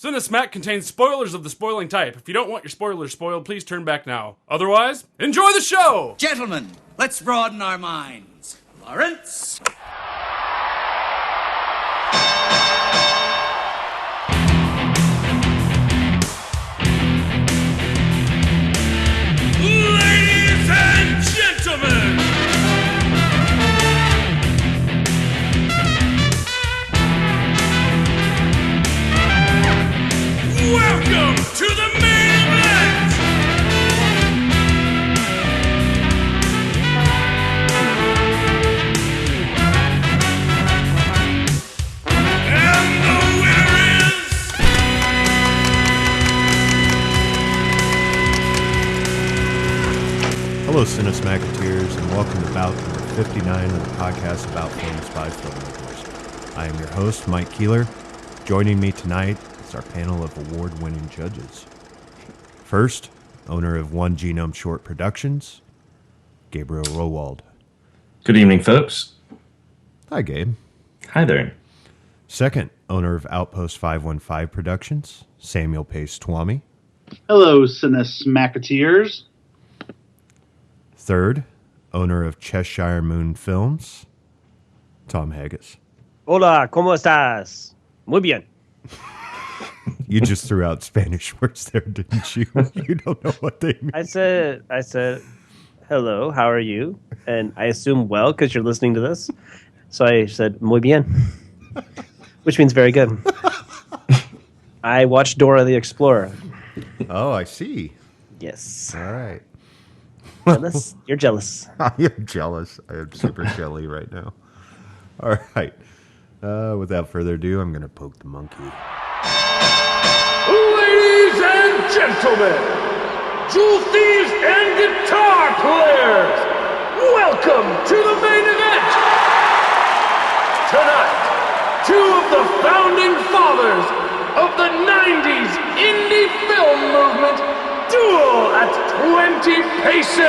Cinesmack contains spoilers of the spoiling type. If you don't want your spoilers spoiled, please turn back now. Otherwise, enjoy the show! Gentlemen, let's broaden our minds. Lawrence? Ladies and gentlemen! Welcome to the main event! And the winner is... Hello, Cinesmacketeers, and welcome to bout number 59 of the podcast about films by filmmakers. I am your host, Mike Keeler. Joining me tonight is our panel of award-winning judges. First, owner of One Genome Short Productions, Gabriel Rowald. Good evening, folks. Hi, Gabe. Hi there. Second, owner of Outpost 515 Productions, Samuel Pace Twomey. Hello, Cinesmacketeers. Third, owner of Cheshire Moon Films, Tom Haggis. Hola, ¿cómo estás? Muy bien. You just threw out Spanish words there, didn't you? You don't know what they mean. I said, hello, how are you? And I assume well, because you're listening to this. So I said, muy bien, which means very good. I watched Dora the Explorer. Oh, I see. Yes. All right. Jealous? You're jealous. I am jealous. I am super jelly right now. All right. Without further ado, I'm going to poke the monkey. Ladies and gentlemen, jewel thieves and guitar players, welcome to the main event. Tonight, two of the founding fathers of the 90s indie film movement duel at 20 paces.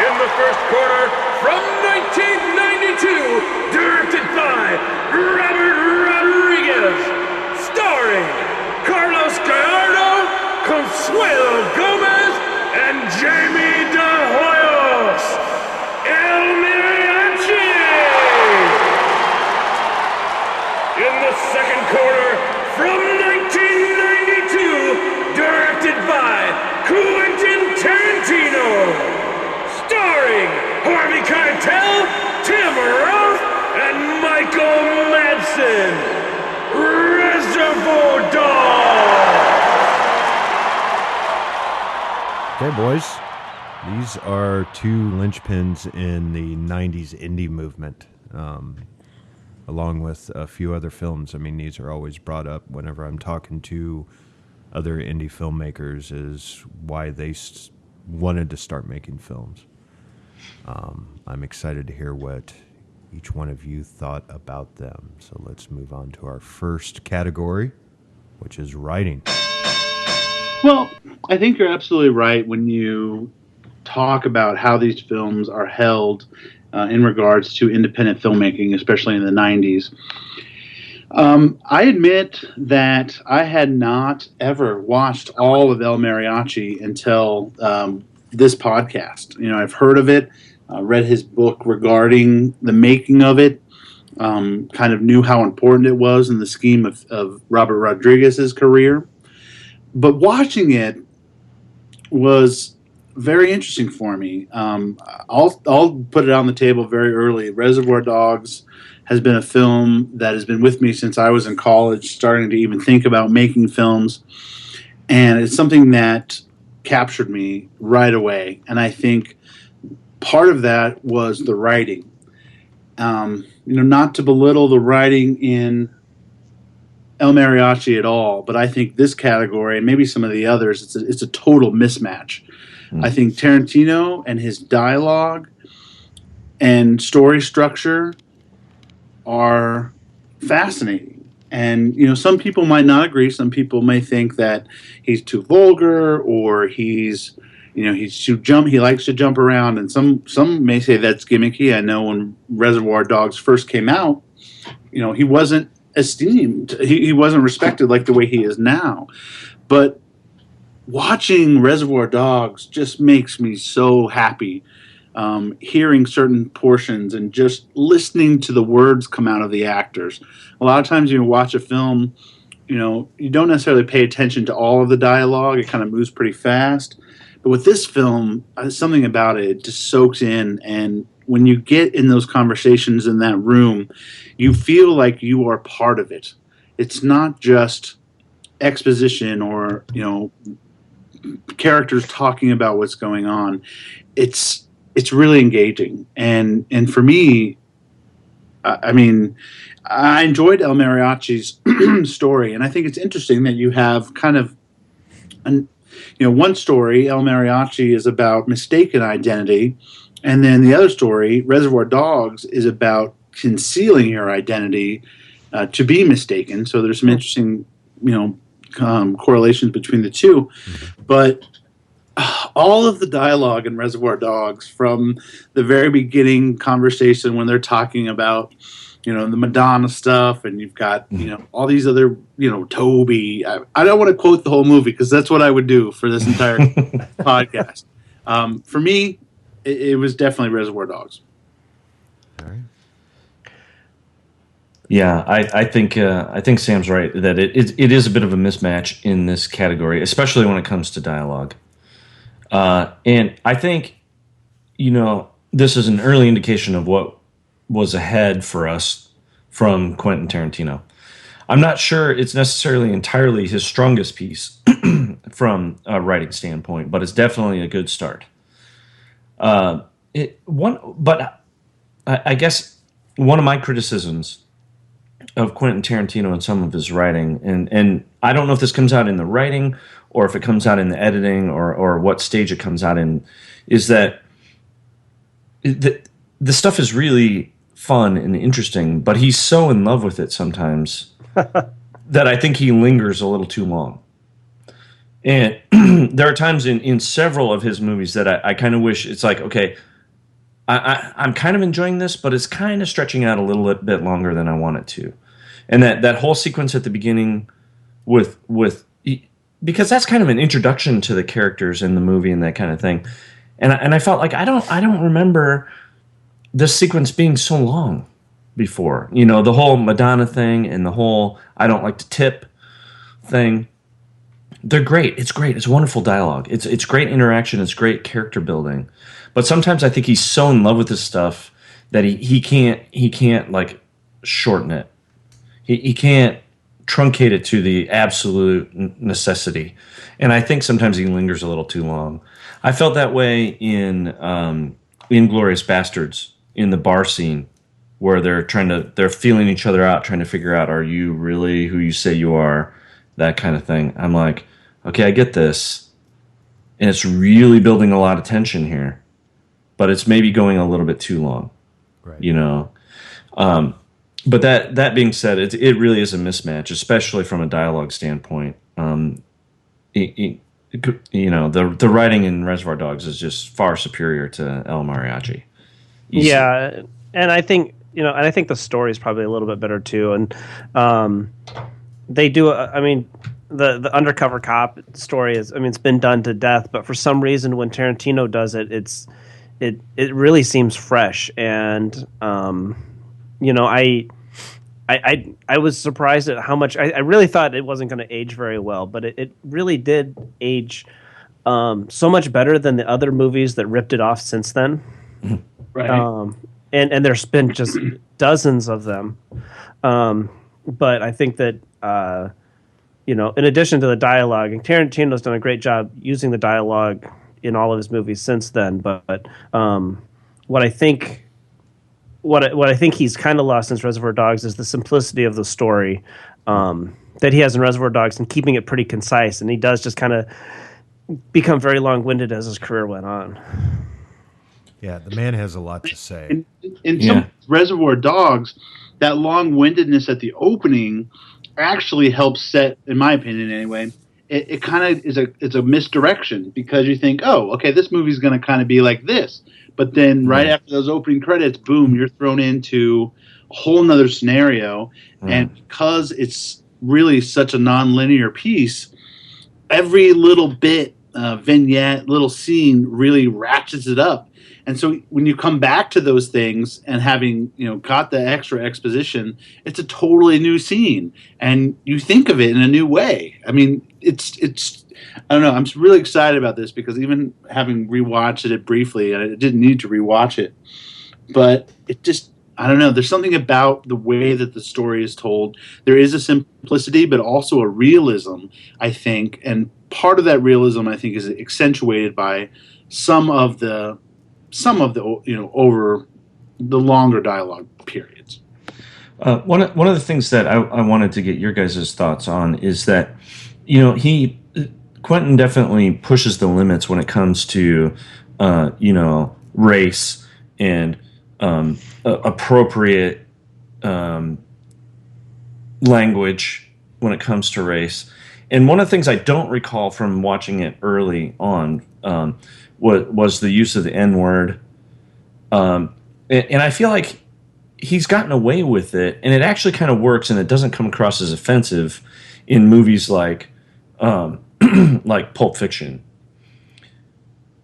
In the first quarter, from 1992, directed by Robert Rodriguez, starring Carlos Gallardo, Consuelo Gomez, and Jamie De Hoyos, El Mariachi. In the second quarter, from 1992, directed by Quentin Tarantino, starring Harvey Keitel, Tim Roth, and Michael Madsen. Reservoir Dogs! Okay, boys. These are two linchpins in the 90s indie movement, along with a few other films. I mean, these are always brought up whenever I'm talking to other indie filmmakers, is why they wanted to start making films. I'm excited to hear what each one of you thought about them. So let's move on to our first category, which is writing. Well, I think you're absolutely right when you talk about how these films are held in regards to independent filmmaking, especially in the 90s. I admit that I had not ever watched all of El Mariachi until this podcast. You know, I've heard of it, read his book regarding the making of it, kind of knew how important it was in the scheme of Robert Rodriguez's career. But watching it was very interesting for me. I'll put it on the table very early. Reservoir Dogs has been a film that has been with me since I was in college, starting to even think about making films. And it's something that captured me right away. And I think part of that was the writing. Not to belittle the writing in El Mariachi at all, but I think this category, and maybe some of the others, it's a total mismatch. I think Tarantino and his dialogue and story structure are fascinating. And, some people might not agree. Some people may think that he's too vulgar, or he's too he likes to jump around. And some may say that's gimmicky. I know when Reservoir Dogs first came out, he wasn't esteemed. He wasn't respected like the way he is now. But watching Reservoir Dogs just makes me so happy. Hearing certain portions and just listening to the words come out of the actors. A lot of times you watch a film, you don't necessarily pay attention to all of the dialogue. It kind of moves pretty fast. But with this film, something about it just soaks in. And when you get in those conversations in that room, you feel like you are part of it. It's not just exposition or, characters talking about what's going on. It's really engaging. And for me, I enjoyed El Mariachi's story, and I think it's interesting that you have kind of one story, El Mariachi, is about mistaken identity, and then the other story, Reservoir Dogs, is about concealing your identity to be mistaken. So there's some interesting, correlations between the two. But all of the dialogue in Reservoir Dogs, from the very beginning conversation when they're talking about, the Madonna stuff, and you've got, all these other, Toby. I don't want to quote the whole movie because that's what I would do for this entire podcast. For me, it was definitely Reservoir Dogs. All right. Yeah, I think Sam's right that it is a bit of a mismatch in this category, especially when it comes to dialogue. And I think, this is an early indication of what was ahead for us from Quentin Tarantino. I'm not sure it's necessarily entirely his strongest piece from a writing standpoint, but it's definitely a good start. But I guess one of my criticisms of Quentin Tarantino and some of his writing, and I don't know if this comes out in the writing or if it comes out in the editing or what stage it comes out in, is that the stuff is really fun and interesting, but he's so in love with it sometimes that I think he lingers a little too long. And there are times in several of his movies that I kind of wish it's like, okay, I'm kind of enjoying this, but it's kind of stretching out a little bit longer than I want it to. And that whole sequence at the beginning with because that's kind of an introduction to the characters in the movie and that kind of thing. And I felt like I don't remember this sequence being so long before. The whole Madonna thing and the whole I don't like to tip thing. They're great. It's great. It's wonderful dialogue. It's great interaction. It's great character building. But sometimes I think he's so in love with this stuff that he can't like shorten it. He can't truncate it to the absolute necessity. And I think sometimes he lingers a little too long. I felt that way in Inglourious Bastards, in the bar scene where they're feeling each other out, trying to figure out, are you really who you say you are? That kind of thing. I'm like, okay, I get this. And it's really building a lot of tension here. But it's maybe going a little bit too long. Right. But that being said, it really is a mismatch, especially from a dialogue standpoint. The writing in Reservoir Dogs is just far superior to El Mariachi. Easy. Yeah, and I think the story is probably a little bit better too. And they do. The undercover cop story is. It's been done to death, but for some reason, when Tarantino does it, it really seems fresh. And I was surprised at how much I really thought it wasn't going to age very well, but it really did age so much better than the other movies that ripped it off since then. Right. And there's been just dozens of them. But I think that in addition to the dialogue, and Tarantino's done a great job using the dialogue in all of his movies since then. But what I think he's kind of lost since Reservoir Dogs is the simplicity of the story that he has in Reservoir Dogs and keeping it pretty concise. And he does just kind of become very long-winded as his career went on. Yeah, the man has a lot to say. In some Reservoir Dogs, that long-windedness at the opening actually helps set, in my opinion anyway, it kind of is a misdirection because you think, oh, okay, this movie's going to kind of be like this. But then right after those opening credits, boom, you're thrown into a whole nother scenario. And because it's really such a non-linear piece, every little bit, vignette, little scene really ratchets it up. And so when you come back to those things and having, got the extra exposition, it's a totally new scene and you think of it in a new way. I mean, it's I don't know. I'm really excited about this because even having rewatched it briefly, and I didn't need to rewatch it, but it just, I don't know. There's something about the way that the story is told. There is a simplicity, but also a realism, I think. And part of that realism, I think, is accentuated by some of the over the longer dialogue periods. One of the things that I wanted to get your guys' thoughts on is that, Quentin definitely pushes the limits when it comes to, race and appropriate language when it comes to race. And one of the things I don't recall from watching it early on was the use of the N-word. And I feel like he's gotten away with it, and it actually kind of works, and it doesn't come across as offensive in movies like like Pulp Fiction.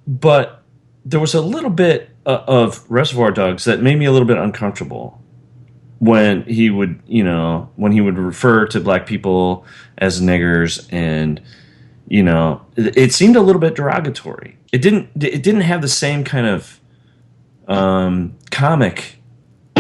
But there was a little bit of Reservoir Dogs that made me a little bit uncomfortable when he would refer to black people as niggers, and it seemed a little bit derogatory. It didn't have the same kind of comic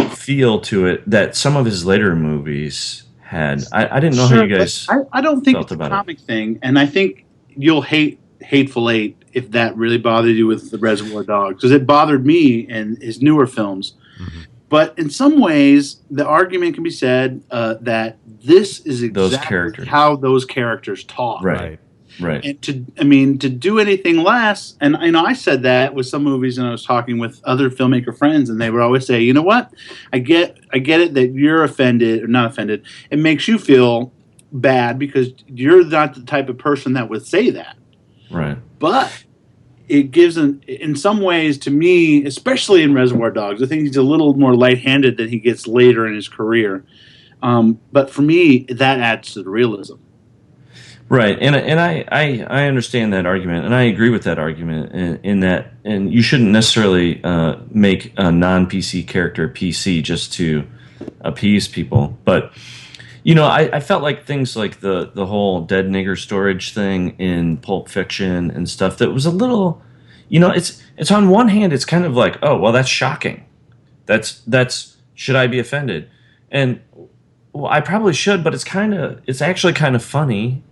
feel to it that some of his later movies had. I didn't know how you guys. I don't think felt it's a about comic thing, and I think you'll hate Hateful Eight if that really bothered you with the Reservoir Dogs, because it bothered me in his newer films. Mm-hmm. But in some ways, the argument can be said that this is exactly how those characters talk. Right. And to do anything less, and I said that with some movies, and I was talking with other filmmaker friends, and they would always say, you know what, I get it that you're offended or not offended. It makes you feel bad because you're not the type of person that would say that. Right. But it gives in some ways to me, especially in Reservoir Dogs, I think he's a little more light-handed than he gets later in his career. But for me, that adds to the realism. Right, and I understand that argument, and I agree with that argument in that, and you shouldn't necessarily make a non-PC character PC just to appease people. But I felt like things like the whole dead nigger storage thing in Pulp Fiction and stuff that was a little, it's on one hand it's kind of like, oh well, that's shocking, that's should I be offended? And well, I probably should, but it's actually kind of funny.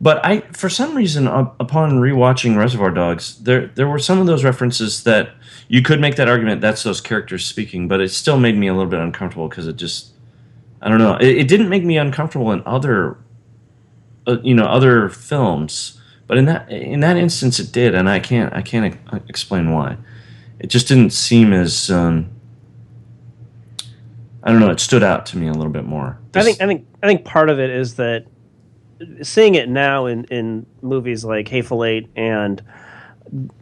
But for some reason, upon rewatching Reservoir Dogs, there were some of those references that you could make that argument that's those characters speaking, but it still made me a little bit uncomfortable because it just, I don't know, it didn't make me uncomfortable in other, other films, but in that instance it did, and I can't explain why. It just didn't seem as, I don't know, it stood out to me a little bit more. I think part of it is that seeing it now in movies like Hateful Eight and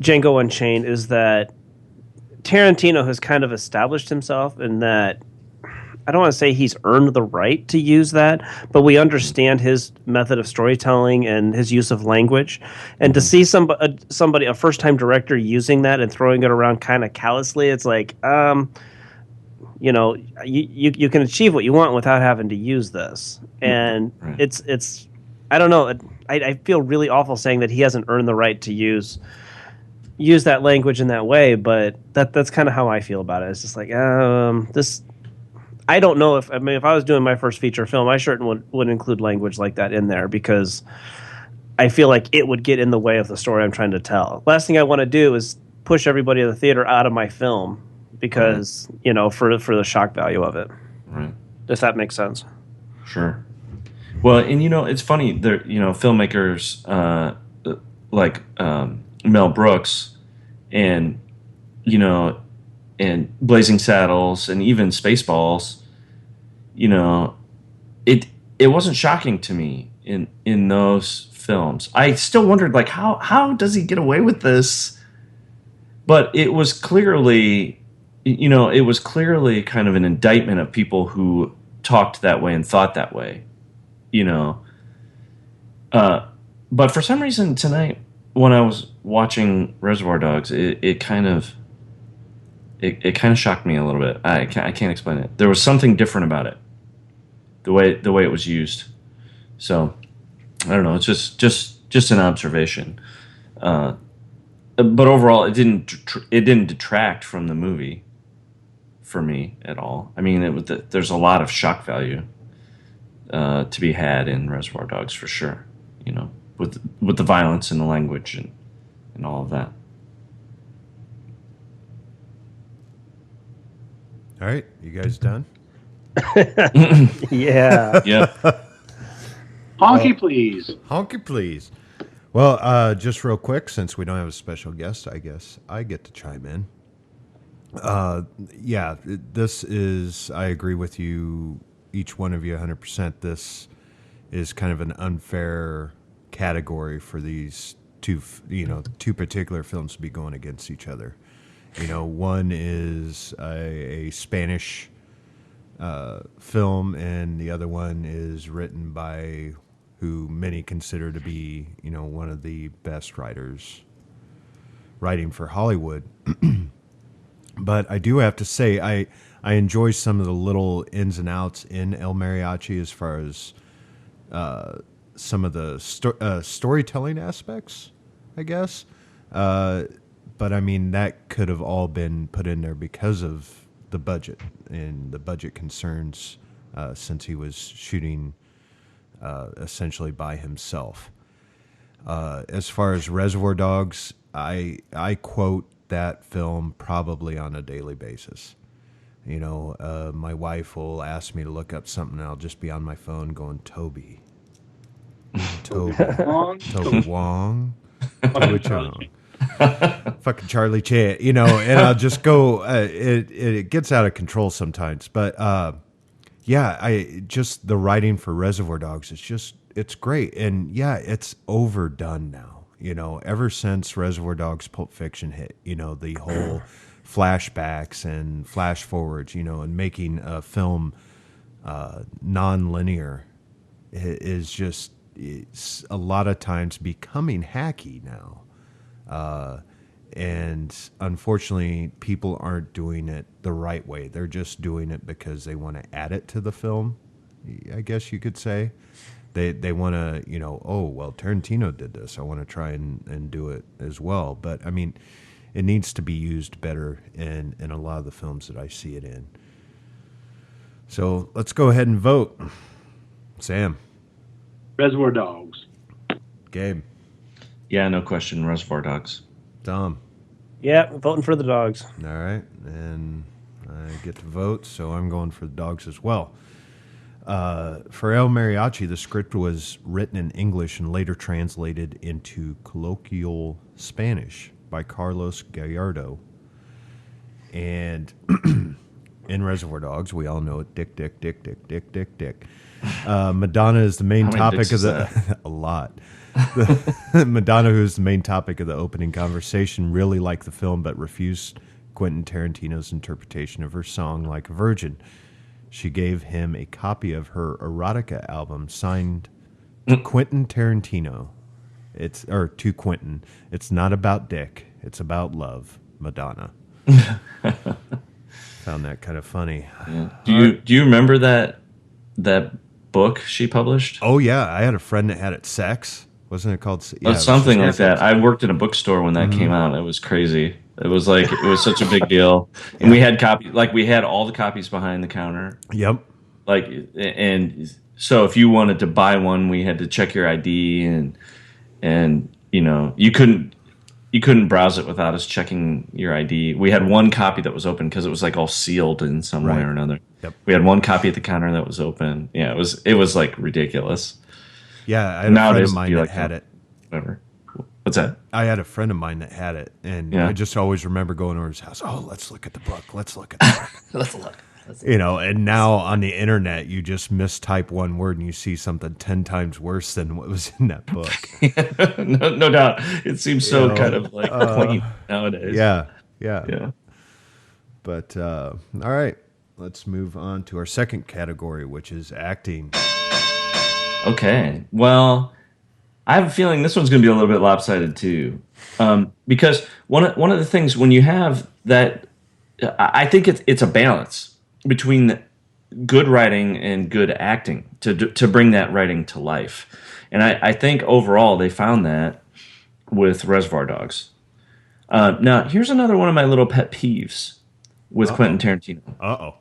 Django Unchained is that Tarantino has kind of established himself in that, I don't want to say he's earned the right to use that, but we understand his method of storytelling and his use of language. And to see somebody, a first-time director, using that and throwing it around kind of callously, it's like, you can achieve what you want without having to use this. And it's I don't know. I feel really awful saying that he hasn't earned the right to use that language in that way, but that's kind of how I feel about it. It's just like this. I don't know if I was doing my first feature film, I certainly would include language like that in there because I feel like it would get in the way of the story I'm trying to tell. Last thing I want to do is push everybody in the theater out of my film because for the shock value of it. Right. If that makes sense. Sure. Well, and it's funny, there filmmakers like Mel Brooks and and Blazing Saddles and even Spaceballs, it wasn't shocking to me in those films. I still wondered like how does he get away with this? But it was clearly it was clearly kind of an indictment of people who talked that way and thought that way, you know. But for some reason tonight, when I was watching Reservoir Dogs, it kind of shocked me a little bit. I can't explain it. There was something different about it, the way it was used. So I don't know. It's just an observation. But overall, it didn't detract from the movie for me at all. I mean, there's a lot of shock value to be had in Reservoir Dogs for sure. You know, with the violence and the language and all of that. All right, you guys done? Yeah. Yeah. Honky, please. Honky, please. Well, just real quick, since we don't have a special guest, I guess I get to chime in. Yeah, this is, I agree with you, each one of you 100%. This is kind of an unfair category for these two particular films to be going against each other. You know, one is a Spanish film, and the other one is written by who many consider to be, one of the best writers writing for Hollywood. But I do have to say, I enjoy some of the little ins and outs in El Mariachi as far as some of the storytelling aspects, I guess. But I mean, that could have all been put in there because of the budget and the budget concerns, since he was shooting essentially by himself. As far as Reservoir Dogs, I quote that film probably on a daily basis. My wife will ask me to look up something, and I'll just be on my phone going, Toby Wong, Toby Chong. Fucking Charlie Chan, and I'll just go. It gets out of control sometimes, but yeah, the writing for Reservoir Dogs it's great, and yeah, it's overdone now. Ever since Reservoir Dogs Pulp Fiction hit, the whole flashbacks and flash forwards, and making a film non-linear is just, it's a lot of times becoming hacky now. And unfortunately, people aren't doing it the right way. They're just doing it because they want to add it to the film, I guess you could say. They want to, oh, well, Tarantino did this. I want to try and do it as well. But, I mean, it needs to be used better in a lot of the films that I see it in. So let's go ahead and vote. Sam. Reservoir Dogs. Gabe. Yeah, no question. Reservoir Dogs. Tom. Yeah, voting for the dogs. All right. And I get to vote, so I'm going for the dogs as well. For El Mariachi, the script was written in English and later translated into colloquial Spanish by Carlos Gallardo. And in Reservoir Dogs, we all know it, Dick, Dick, Dick, Dick, Dick, Dick, Dick. Madonna is the main topic of the... a lot. Madonna, who is the main topic of the opening conversation, really liked the film but refused Quentin Tarantino's interpretation of her song Like a Virgin. She gave him a copy of her erotica album signed to Quentin Tarantino. To Quentin. It's not about dick. It's about love. Madonna. Found that kind of funny. Yeah. Do you remember that book she published? Oh yeah, I had a friend that had it. Sex, wasn't it called? Yeah, something like that. I worked in a bookstore when that came out. It was crazy. It was such a big deal, and we had copies. Like we had all the copies behind the counter. Yep. And so if you wanted to buy one, we had to check your ID, and you couldn't browse it without us checking your ID. We had one copy that was open because it was like all sealed in some way or another. Yep. We had one copy at the counter that was open. Yeah, it was like ridiculous. Yeah, I had a friend of mine that had it. Whatever. What's that? I had a friend of mine that had it, and I just always remember going over his house. Oh, let's look at the book. Let's look at the book. Let's look. And now on the internet, you just mistype one word and you see something 10 times worse than what was in that book. no doubt. It seems so kind of like quaint nowadays. Yeah. But all right, let's move on to our second category, which is acting. Okay. Well, I have a feeling this one's going to be a little bit lopsided too, because one of the things when you have that, I think it's a balance between good writing and good acting to bring that writing to life, and I think overall they found that with Reservoir Dogs. Now, here's another one of my little pet peeves with Quentin Tarantino.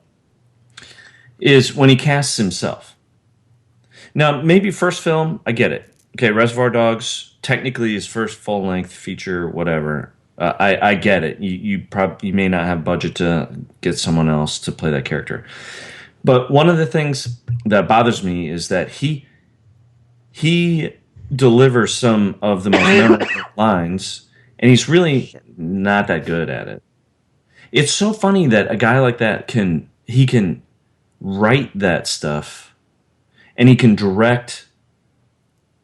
Is when he casts himself. Now, maybe first film, I get it. Okay, Reservoir Dogs, technically his first full-length feature, whatever. I get it. You may not have budget to get someone else to play that character. But one of the things that bothers me is that he delivers some of the most memorable lines, and he's really not that good at it. It's so funny that a guy like that can write that stuff, and he can direct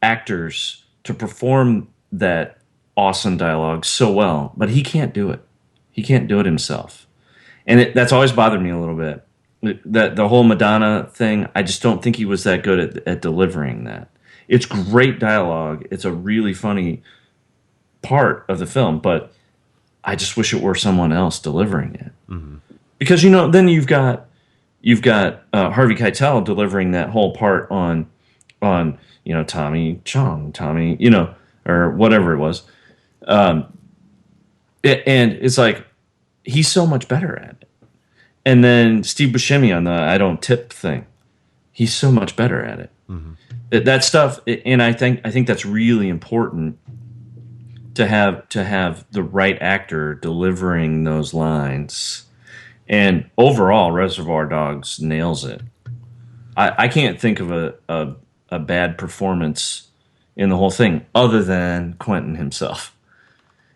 actors to perform that awesome dialogue so well, but he can't do it. He can't do it himself. And that's always bothered me a little bit. That the whole Madonna thing, I just don't think he was that good at delivering that. It's great dialogue. It's a really funny part of the film, but I just wish it were someone else delivering it. Mm-hmm. Because, then you've got Harvey Keitel delivering that whole part on Tommy Chong, or whatever it was. And it's like, he's so much better at it. And then Steve Buscemi on the I don't tip thing, he's so much better at it. Mm-hmm. That stuff, and I think that's really important to have the right actor delivering those lines. And overall, Reservoir Dogs nails it. I can't think of a bad performance in the whole thing other than Quentin himself.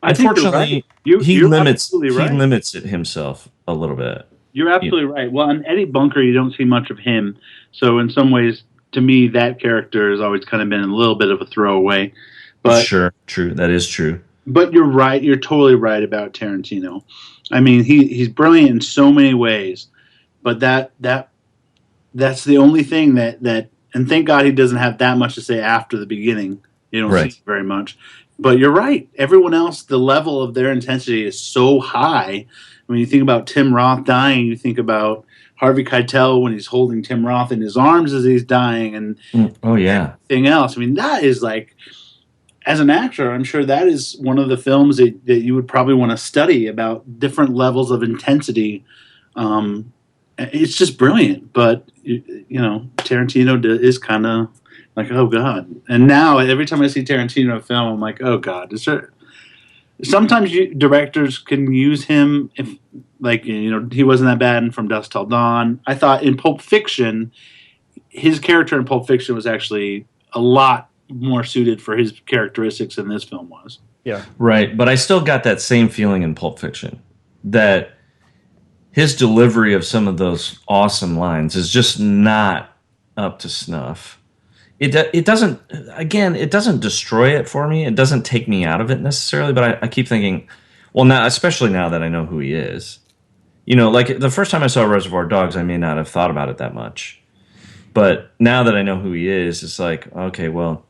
Unfortunately, he limits it himself a little bit. You're absolutely right. Well, in Eddie Bunker, you don't see much of him. So in some ways, to me, that character has always kind of been a little bit of a throwaway. But sure, true. That is true. But you're right. You're totally right about Tarantino. I mean, he's brilliant in so many ways. But that's the only thing that and thank God he doesn't have that much to say after the beginning. You don't see very much. But you're right. Everyone else, the level of their intensity is so high. When you think about Tim Roth dying, you think about Harvey Keitel when he's holding Tim Roth in his arms as he's dying, and everything else. I mean, that is like, as an actor, I'm sure that is one of the films that you would probably want to study about different levels of intensity. It's just brilliant. But Tarantino is kind of like, oh God. And now every time I see Tarantino film, I'm like, oh God, is there? Sometimes directors can use him if, he wasn't that bad in From Dusk Till Dawn. I thought in Pulp Fiction, his character in Pulp Fiction was actually a lot more suited for his characteristics than this film was. Yeah. Right, but I still got that same feeling in Pulp Fiction, that his delivery of some of those awesome lines is just not up to snuff. It doesn't destroy it for me. It doesn't take me out of it necessarily, but I keep thinking, well, now, especially now that I know who he is. Like the first time I saw Reservoir Dogs, I may not have thought about it that much. But now that I know who he is, it's like, okay, well,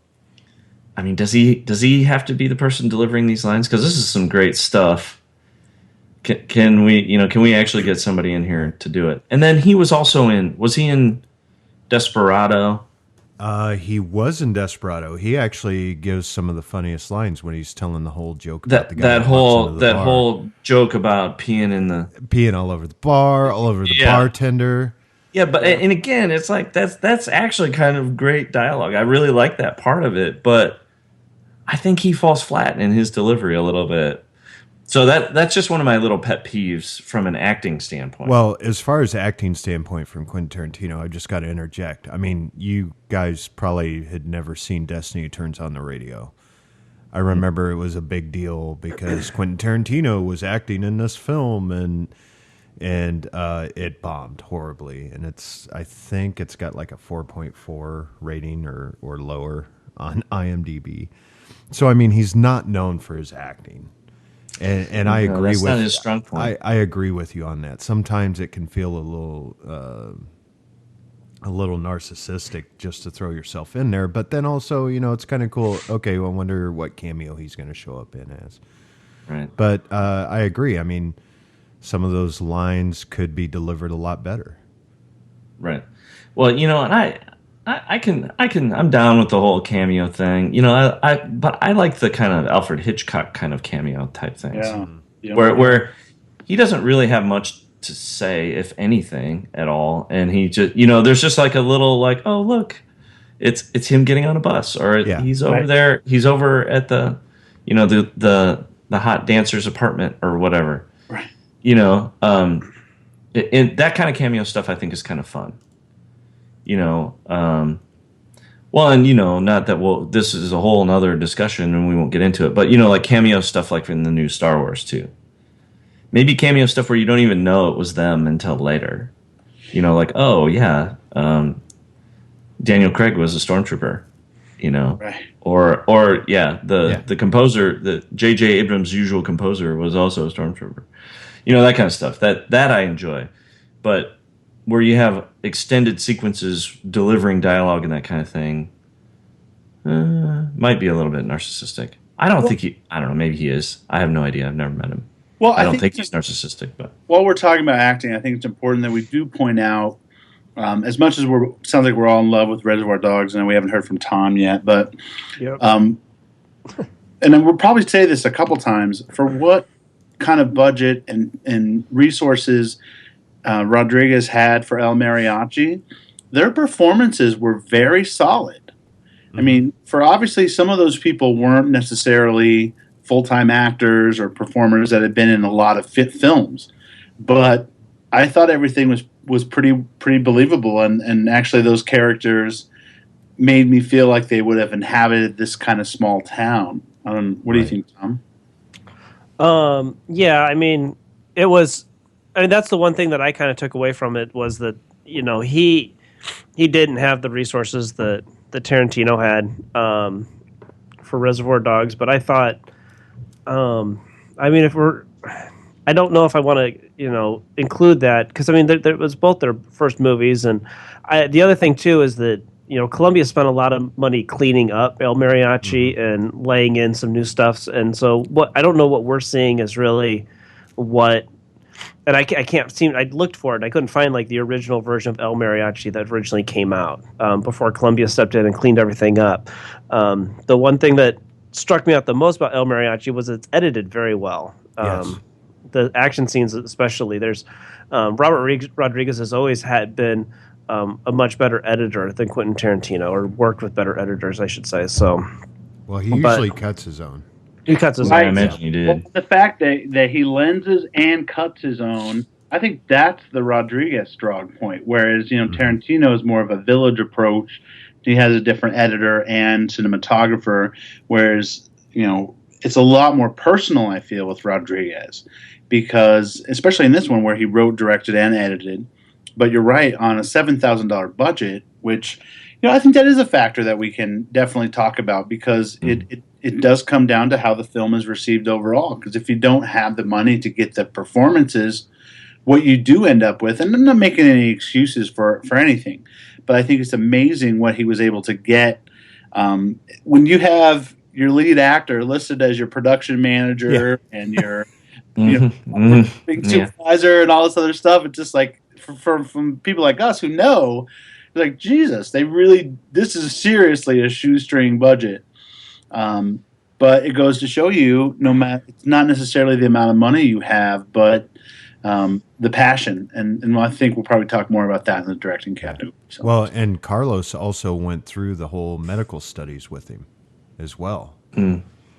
I mean, does he have to be the person delivering these lines? Because this is some great stuff. Can we actually get somebody in here to do it? And then he was also was he in Desperado? He was in Desperado. He actually gives some of the funniest lines when he's telling the whole joke about the guy that whole joke about peeing all over the bar, all over the bartender. Yeah, but and again, it's like that's actually kind of great dialogue. I really like that part of it, but I think he falls flat in his delivery a little bit. So that's just one of my little pet peeves from an acting standpoint. Well, as far as acting standpoint from Quentin Tarantino, I just got to interject. I mean, you guys probably had never seen Destiny Turns on the Radio. I remember it was a big deal because Quentin Tarantino was acting in this film, and it bombed horribly. And I think it's got like a 4.4 rating or lower on IMDb. So I mean, he's not known for his acting. And I agree that's with not his strong point. I agree with you on that. Sometimes it can feel a little narcissistic just to throw yourself in there, but then also, it's kind of cool. Okay, well, I wonder what cameo he's going to show up in as. Right. But I agree. I mean, some of those lines could be delivered a lot better. Right. Well, and I'm down with the whole cameo thing. But I like the kind of Alfred Hitchcock kind of cameo type things. Yeah. Where he doesn't really have much to say, if anything at all, and he just there's just like a little like, oh look, it's him getting on a bus, or he's over there, he's over at the the hot dancer's apartment or whatever, right? And that kind of cameo stuff I think is kind of fun. Well, and not that this is a whole another discussion and we won't get into it, but like cameo stuff like in the new Star Wars too. Maybe cameo stuff where you don't even know it was them until later. Like, oh yeah, Daniel Craig was a stormtrooper. Right. Or the composer, the J.J. Abrams' usual composer, was also a stormtrooper. That kind of stuff. That I enjoy, but where you have extended sequences delivering dialogue and that kind of thing, might be a little bit narcissistic. I don't know. Maybe he is. I have no idea. I've never met him. Well, I don't think he's narcissistic. But while we're talking about acting, I think it's important that we do point out, as much as sounds like we're all in love with Reservoir Dogs, and we haven't heard from Tom yet, but, Yep. and then we'll probably say this a couple times, for what kind of budget and resources Rodriguez had for El Mariachi, their performances were very solid. I mean, for obviously some of those people weren't necessarily full-time actors or performers that had been in a lot of films, but I thought everything was pretty believable, and actually those characters made me feel like they would have inhabited this kind of small town. What do you think, Tom? Yeah, I mean, that's the one thing that I kind of took away from it, was that he didn't have the resources that Tarantino had for Reservoir Dogs, but I thought, I mean, I don't know if I want to include that, because I mean there was both their first movies, and the other thing too is that Columbia spent a lot of money cleaning up El Mariachi and laying in some new stuff, and so I don't know what we're seeing is really what. And I can't seem. I looked for it. I couldn't find like the original version of El Mariachi that originally came out before Columbia stepped in and cleaned everything up. The one thing that struck me out the most about El Mariachi was it's edited very well. Yes. The action scenes, especially. There's Robert Rodriguez has always been a much better editor than Quentin Tarantino, or worked with better editors, I should say. So, well, he usually cuts his own. He cuts his Right. own. I imagine he did. Well, the fact that he lenses and cuts his own, I think that's the Rodriguez strong point. Whereas, Tarantino is more of a village approach. He has a different editor and cinematographer. Whereas, it's a lot more personal, I feel, with Rodriguez. Because, especially in this one where he wrote, directed, and edited. But you're right, on a $7,000 budget, which, I think that is a factor that we can definitely talk about, because it does come down to how the film is received overall. Because if you don't have the money to get the performances, what you do end up with, and I'm not making any excuses for anything, but I think it's amazing what he was able to get. When you have your lead actor listed as your production manager and your big supervisor and all this other stuff, it's just like, from people like us who know, like, Jesus, this is seriously a shoestring budget. But it goes to show you, it's not necessarily the amount of money you have, but the passion. And I think we'll probably talk more about that in the directing category. So. Well, and Carlos also went through the whole medical studies with him as well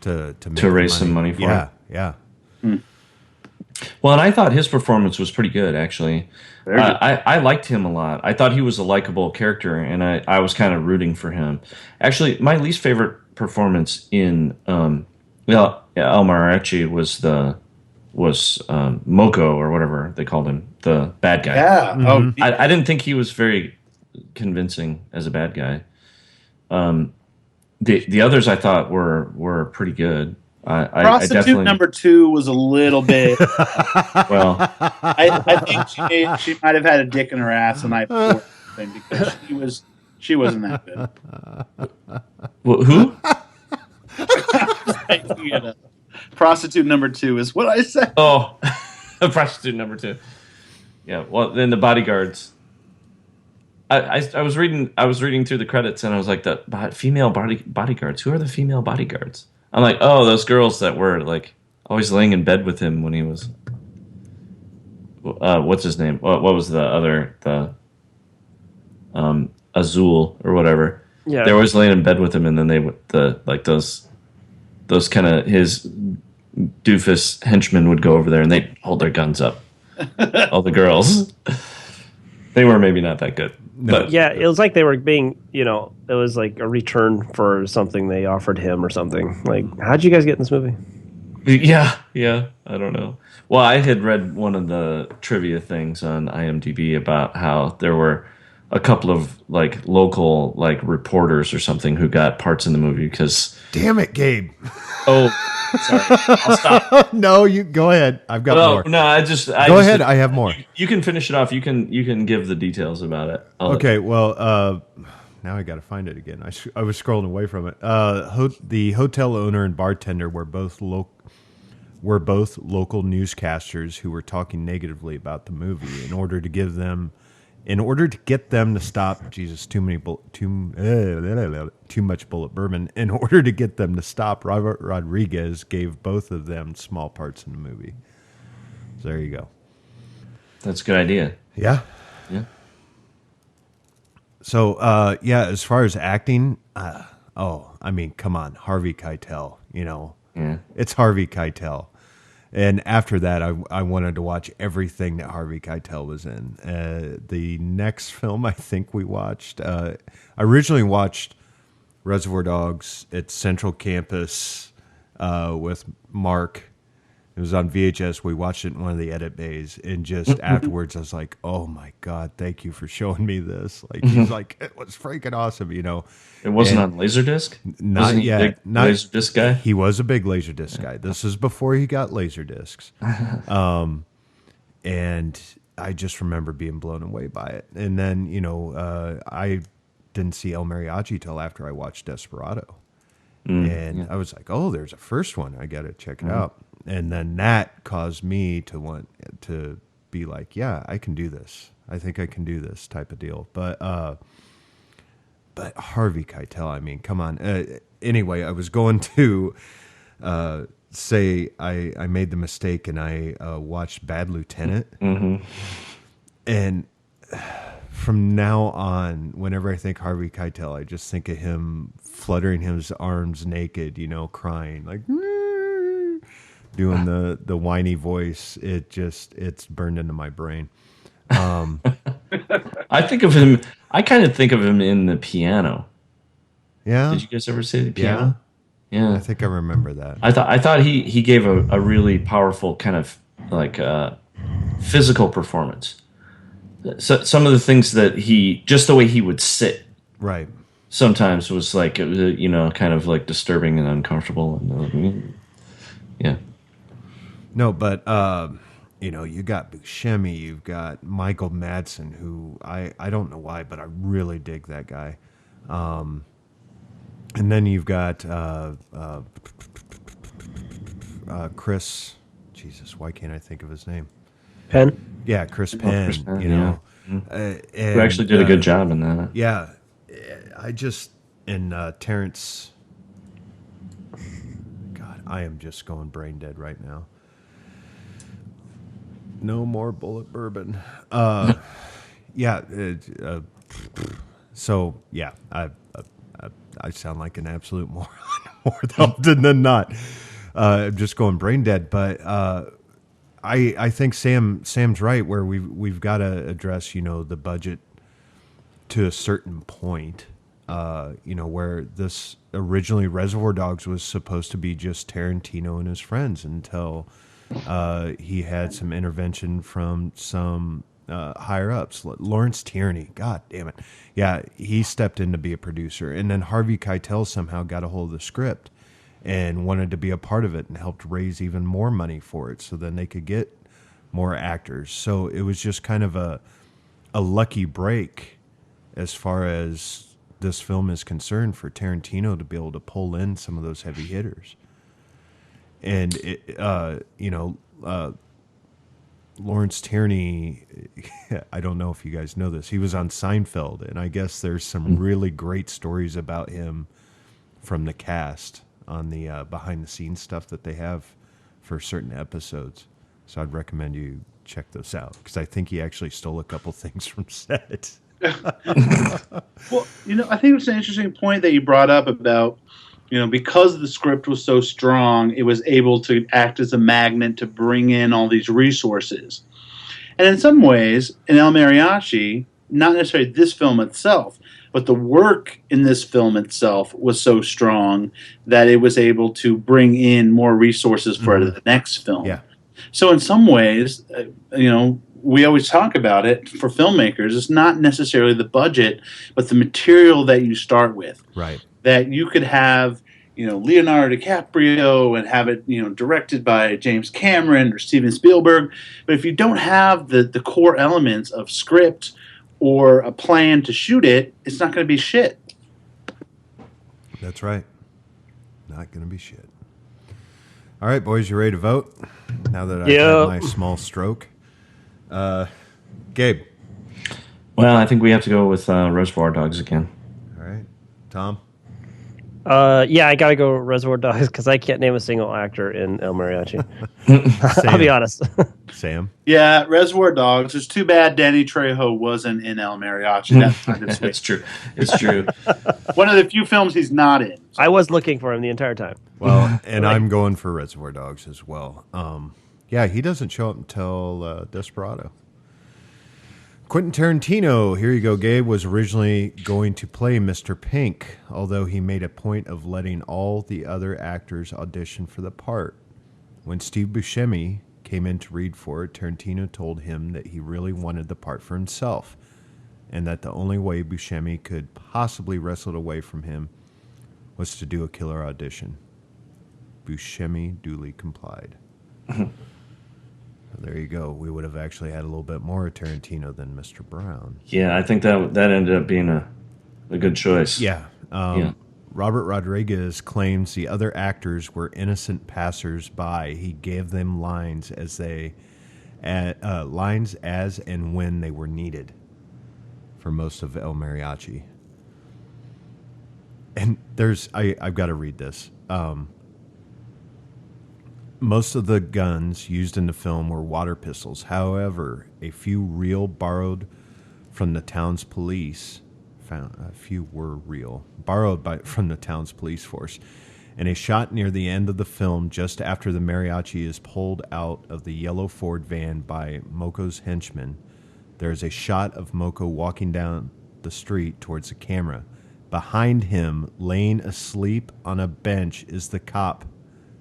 to raise some money for him. Yeah. Well, and I thought his performance was pretty good, actually. I liked him a lot. I thought he was a likable character, and I was kind of rooting for him. Actually, my least favorite performance in El Mariachi was Moko, or whatever they called him, the bad guy. Yeah. Mm-hmm. I didn't think he was very convincing as a bad guy. The others I thought were pretty good. I Prostitute definitely number 2 was a little bit. well. I think she might have had a dick in her ass the night before, because she wasn't that good. Who? Prostitute number 2 is what I said. Oh, prostitute number 2. Yeah. Well, then the bodyguards. I was reading through the credits and I was like, the female bodyguards. Who are the female bodyguards? I'm like, oh, those girls that were like always laying in bed with him when he was. What's his name? What was the other Azul or whatever? Yeah, they were always laying in bed with him, and then they those kind of his doofus henchmen would go over there and they'd hold their guns up. All the girls. They were maybe not that good. But yeah, it was like they were being, it was like a return for something they offered him or something. Like, how'd you guys get in this movie? Yeah, I don't know. Well, I had read one of the trivia things on IMDb about how there were a couple of like local like reporters or something who got parts in the movie because. Damn it, Gabe! Oh, sorry. I'll stop. No, you go ahead. I've got more. No, go ahead. I have more. You can finish it off. You can give the details about it. Okay. Well, now I got to find it again. I was scrolling away from it. The hotel owner and bartender were both local newscasters who were talking negatively about the movie in order to get them to stop. Jesus, too much bullet bourbon. In order to get them to stop, Robert Rodriguez gave both of them small parts in the movie. So there you go. That's a good idea. Yeah. Yeah. So as far as acting, I mean, come on, Harvey Keitel. It's Harvey Keitel. And after that, I wanted to watch everything that Harvey Keitel was in. The next film I think we watched, I originally watched Reservoir Dogs at Central Campus with Mark. It was on VHS. We watched it in one of the edit bays. And just afterwards, I was like, oh, my God, thank you for showing me this. Like, he's like, it was freaking awesome, It wasn't on Laserdisc? Not yet. Not Laserdisc guy? He was a big Laserdisc guy. This is before he got Laserdiscs. And I just remember being blown away by it. And then, I didn't see El Mariachi till after I watched Desperado. I was like, oh, there's a first one. I got to check it out. And then that caused me to want to be like, yeah, I can do this. I think I can do this type of deal. But Harvey Keitel, I mean, come on. Anyway, I was going to say I made the mistake and I watched Bad Lieutenant. And from now on, whenever I think Harvey Keitel, I just think of him fluttering his arms naked, crying, like, doing the whiny voice. It's burned into my brain. I kind of think of him in The Piano. Yeah. Did you guys ever see The Piano? Yeah. I think I remember that. I thought he gave a really powerful kind of like physical performance. So some of the things that just the way he would sit, right, sometimes was like, kind of like disturbing and uncomfortable. And yeah. No, but you got Buscemi, you've got Michael Madsen, who I don't know why, but I really dig that guy. And then you've got Chris. Jesus, why can't I think of his name? Penn. Yeah, Chris Penn. Chris Penn, and, who actually did a good job in that. Yeah, Terrence. God, I am just going brain dead right now. No more bullet bourbon. So yeah, I sound like an absolute moron more often than not. I'm just going brain dead, but I think Sam's right where we've got to address the budget to a certain point. Where this originally Reservoir Dogs was supposed to be just Tarantino and his friends until he had some intervention from some higher ups. Lawrence Tierney, God damn it. Yeah, he stepped in to be a producer. And then Harvey Keitel somehow got a hold of the script and wanted to be a part of it and helped raise even more money for it so then they could get more actors. So it was just kind of a lucky break as far as this film is concerned for Tarantino to be able to pull in some of those heavy hitters. And, Lawrence Tierney, I don't know if you guys know this, he was on Seinfeld, and I guess there's some really great stories about him from the cast on the behind-the-scenes stuff that they have for certain episodes. So I'd recommend you check those out, because I think he actually stole a couple things from set. Well, I think it's an interesting point that you brought up about, because the script was so strong, it was able to act as a magnet to bring in all these resources. And in some ways, in El Mariachi, not necessarily this film itself, but the work in this film itself was so strong that it was able to bring in more resources for the next film. Yeah. So in some ways, we always talk about it for filmmakers. It's not necessarily the budget, but the material that you start with. Right. That you could have, Leonardo DiCaprio and have it, directed by James Cameron or Steven Spielberg. But if you don't have the core elements of script or a plan to shoot it, it's not going to be shit. That's right. Not going to be shit. All right, boys, you ready to vote? Now that I've had my small stroke. Gabe. Well, I think we have to go with Reservoir Dogs again. All right. Tom? I gotta go Reservoir Dogs because I can't name a single actor in El Mariachi. I'll be honest. Sam? Yeah, Reservoir Dogs. It's too bad Danny Trejo wasn't in El Mariachi. That's kind of It's true. It's true. One of the few films he's not in. So. I was looking for him the entire time. Well, and I'm going for Reservoir Dogs as well. He doesn't show up until Desperado. Quentin Tarantino, here you go, Gabe, was originally going to play Mr. Pink, although he made a point of letting all the other actors audition for the part. When Steve Buscemi came in to read for it, Tarantino told him that he really wanted the part for himself, and that the only way Buscemi could possibly wrestle it away from him was to do a killer audition. Buscemi duly complied. There you go. We would have actually had a little bit more Tarantino than Mr. Brown. Yeah, I think that ended up being a good choice. Yeah. Robert Rodriguez claims the other actors were innocent passers-by. He gave them lines as and when they were needed for most of El Mariachi. And I've got to read this. Most of the guns used in the film were water pistols. However, a few real borrowed from the town's police. From the town's police force. And a shot near the end of the film, just after the mariachi is pulled out of the yellow Ford van by Moko's henchmen, there is a shot of Moko walking down the street towards the camera. Behind him, laying asleep on a bench, is the cop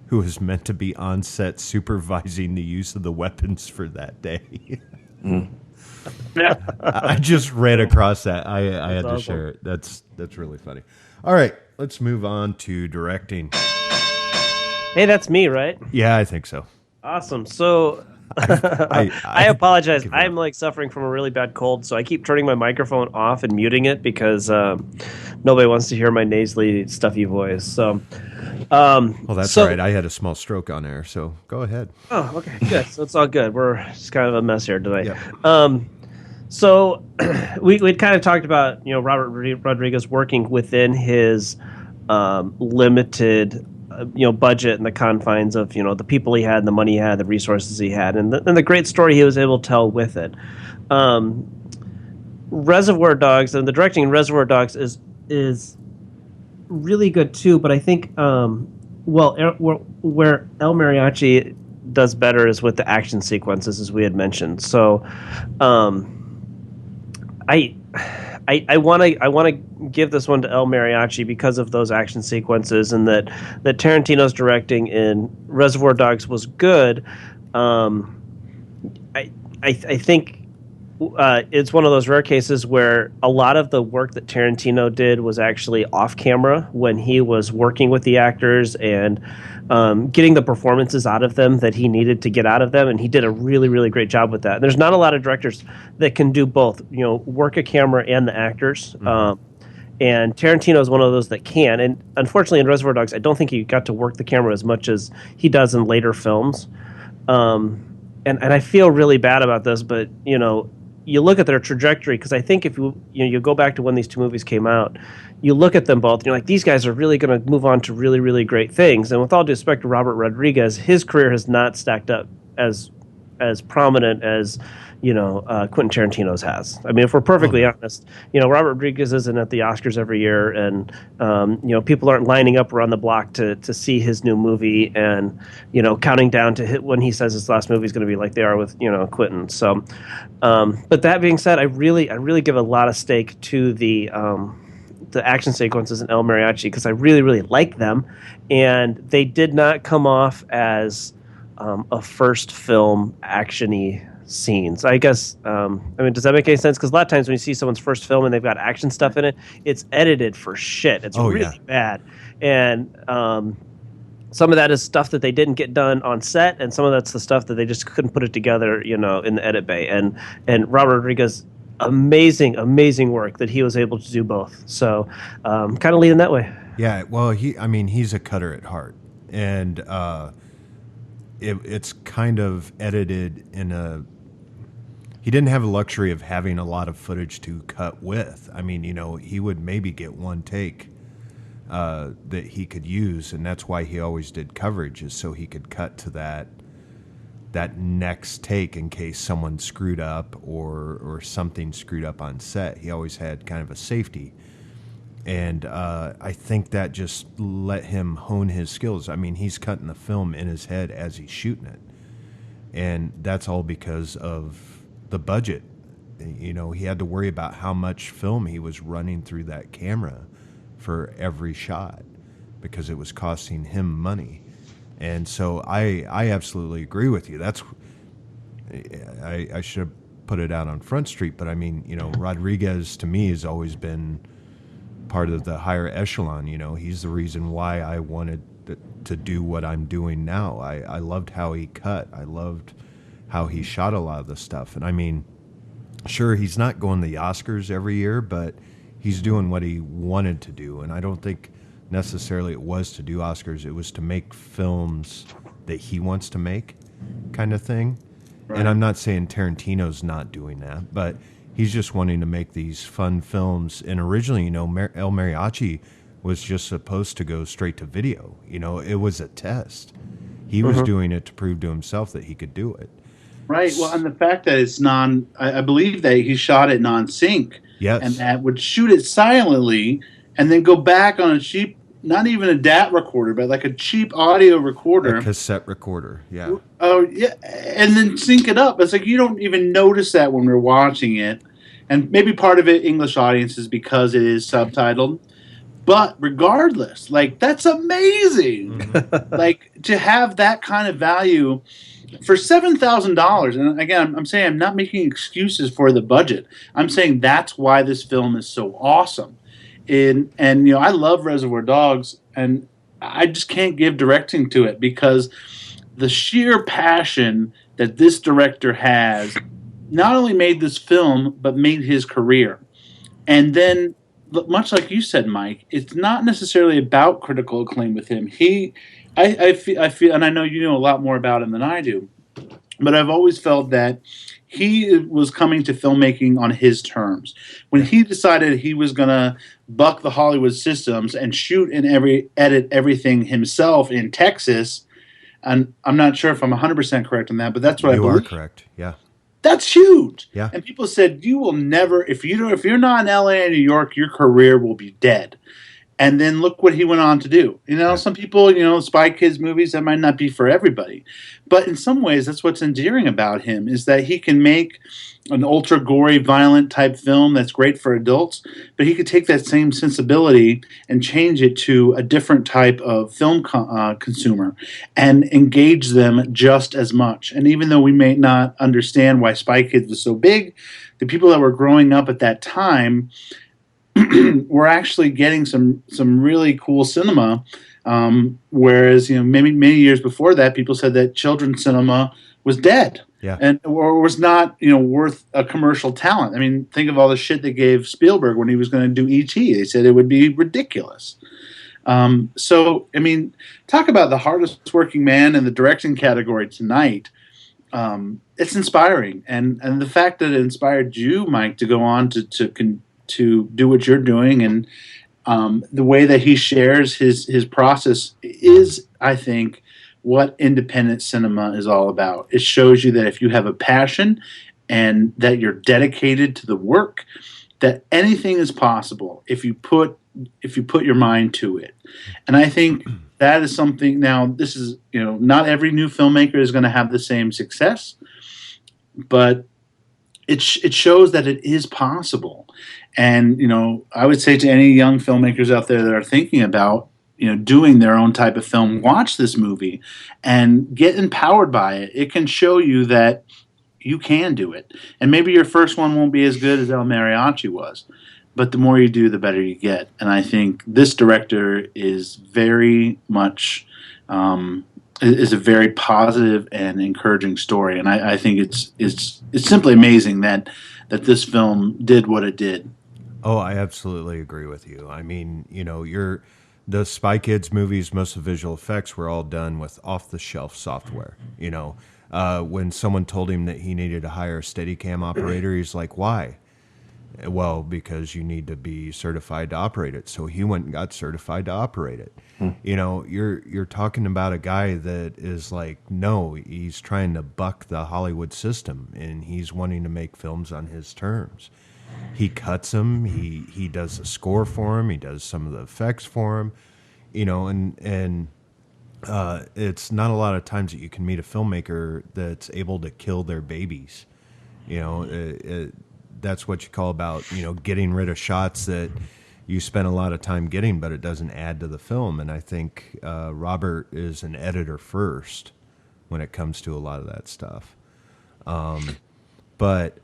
who is meant to be on set supervising the use of the weapons for that day. I just read across that. I had to share it. That's really funny. All right, let's move on to directing. Hey, that's me, right? Yeah, I think so. Awesome. So I apologize. I'm suffering from a really bad cold, so I keep turning my microphone off and muting it because nobody wants to hear my nasally, stuffy voice. So, well, that's all right. I had a small stroke on air, so go ahead. Oh, okay, good. So it's all good. We're just kind of a mess here today. Yep. So we'd kind of talked about Robert Rodriguez working within his limited budget and the confines of the people he had, and the money he had, the resources he had, and the great story he was able to tell with it. Reservoir Dogs and the directing in Reservoir Dogs is really good too, but I think where El Mariachi does better is with the action sequences, as we had mentioned. So I want to give this one to El Mariachi because of those action sequences, and that Tarantino's directing in Reservoir Dogs was good. I think it's one of those rare cases where a lot of the work that Tarantino did was actually off camera when he was working with the actors and getting the performances out of them that he needed to get out of them, and he did a really, really great job with that. And there's not a lot of directors that can do both, work a camera and the actors. Mm-hmm. And Tarantino is one of those that can. And unfortunately, in Reservoir Dogs, I don't think he got to work the camera as much as he does in later films. And I feel really bad about this, but you look at their trajectory, because I think if you go back to when these two movies came out, you look at them both, and you're like, these guys are really going to move on to really, really great things. And with all due respect to Robert Rodriguez, his career has not stacked up as prominent as Quentin Tarantino's has. I mean, if we're perfectly honest, Robert Rodriguez isn't at the Oscars every year, and people aren't lining up around the block to see his new movie, and counting down to hit when he says his last movie is going to be like they are with Quentin. So, but that being said, I really give a lot of stake to the action sequences in El Mariachi, because I really, really like them, and they did not come off as a first film action-y scenes. I guess, does that make any sense? Because a lot of times when you see someone's first film and they've got action stuff in it, it's edited for shit. It's really bad. And some of that is stuff that they didn't get done on set, and some of that's the stuff that they just couldn't put it together, in the edit bay. And Robert Rodriguez, amazing work that he was able to do both. So kind of leading that way. Yeah, well, he's a cutter at heart. And it's kind of edited in a... He didn't have the luxury of having a lot of footage to cut with. I mean, he would maybe get one take that he could use, and that's why he always did coverage, is so he could cut to that next take in case someone screwed up or something screwed up on set. He always had kind of a safety. And I think that just let him hone his skills. I mean, he's cutting the film in his head as he's shooting it. And that's all because of the budget. He had to worry about how much film he was running through that camera for every shot, because it was costing him money. And so I absolutely agree with you. I should have put it out on Front Street, but I mean, Rodriguez to me has always been part of the higher echelon. He's the reason why I wanted to do what I'm doing now. I loved how he cut. I loved how he shot a lot of the stuff. And I mean, sure, he's not going to the Oscars every year, but he's doing what he wanted to do. And I don't think necessarily it was to do Oscars. It was to make films that he wants to make, kind of thing. Right. And I'm not saying Tarantino's not doing that, but he's just wanting to make these fun films. And originally, El Mariachi was just supposed to go straight to video. It was a test. He was doing it to prove to himself that he could do it. Right. Well, and the fact that it's I believe that he shot it non-sync. Yes. And that would shoot it silently and then go back on a cheap, not even a DAT recorder, but like a cheap audio recorder. A cassette recorder, yeah. Oh, yeah. And then sync it up. It's like you don't even notice that when we're watching it. And maybe part of it, English audiences, because it is subtitled. But regardless, that's amazing. Mm-hmm. To have that kind of value for $7,000. And again, I'm saying I'm not making excuses for the budget. I'm saying that's why this film is so awesome. And I love Reservoir Dogs, and I just can't give directing to it, because the sheer passion that this director has not only made this film, but made his career. And then, much like you said, Mike, it's not necessarily about critical acclaim with him. I feel, and I know you know a lot more about him than I do, but I've always felt that he was coming to filmmaking on his terms. When he decided he was going to buck the Hollywood systems and shoot and edit everything himself in Texas, and I'm not sure if I'm 100% correct on that, but that's what I believe. You are correct, yeah. That's huge. Yeah. And people said, you will never, if you're not in LA and New York, your career will be dead. And then look what he went on to do. Some people, Spy Kids movies, that might not be for everybody. But in some ways, that's what's endearing about him, is that he can make an ultra gory, violent type film that's great for adults, but he could take that same sensibility and change it to a different type of film consumer and engage them just as much. And even though we may not understand why Spy Kids was so big, the people that were growing up at that time were actually getting some really cool cinema. Whereas, maybe many years before that, people said that children's cinema was dead. Yeah. And or was not, worth a commercial talent. I mean, think of all the shit they gave Spielberg when he was going to do E.T. They said it would be ridiculous. So, I mean, talk about the hardest working man in the directing category tonight. It's inspiring, and the fact that it inspired you, Mike, to go on to do what you're doing, and the way that he shares his process is, I think, what independent cinema is all about. It shows you that if you have a passion and that you're dedicated to the work, that anything is possible if you put your mind to it. And I think that is something. Now, this is, not every new filmmaker is going to have the same success, but it shows that it is possible. And, I would say to any young filmmakers out there that are thinking about, doing their own type of film, watch this movie and get empowered by it. It can show you that you can do it. And maybe your first one won't be as good as El Mariachi was, but the more you do, the better you get. And I think this director is very much is a very positive and encouraging story. And I think it's simply amazing that this film did what it did. Oh, I absolutely agree with you. I mean, the Spy Kids movies, most of the visual effects were all done with off-the-shelf software. When someone told him that he needed to hire a Steadicam operator, he's like, why? Well, because you need to be certified to operate it. So he went and got certified to operate it. You're talking about a guy that is like, no, he's trying to buck the Hollywood system, and he's wanting to make films on his terms. He cuts them. He does the score for him. He does some of the effects for him. And it's not a lot of times that you can meet a filmmaker that's able to kill their babies. That's what you call about, getting rid of shots that you spend a lot of time getting, but it doesn't add to the film. And I think Robert is an editor first when it comes to a lot of that stuff. But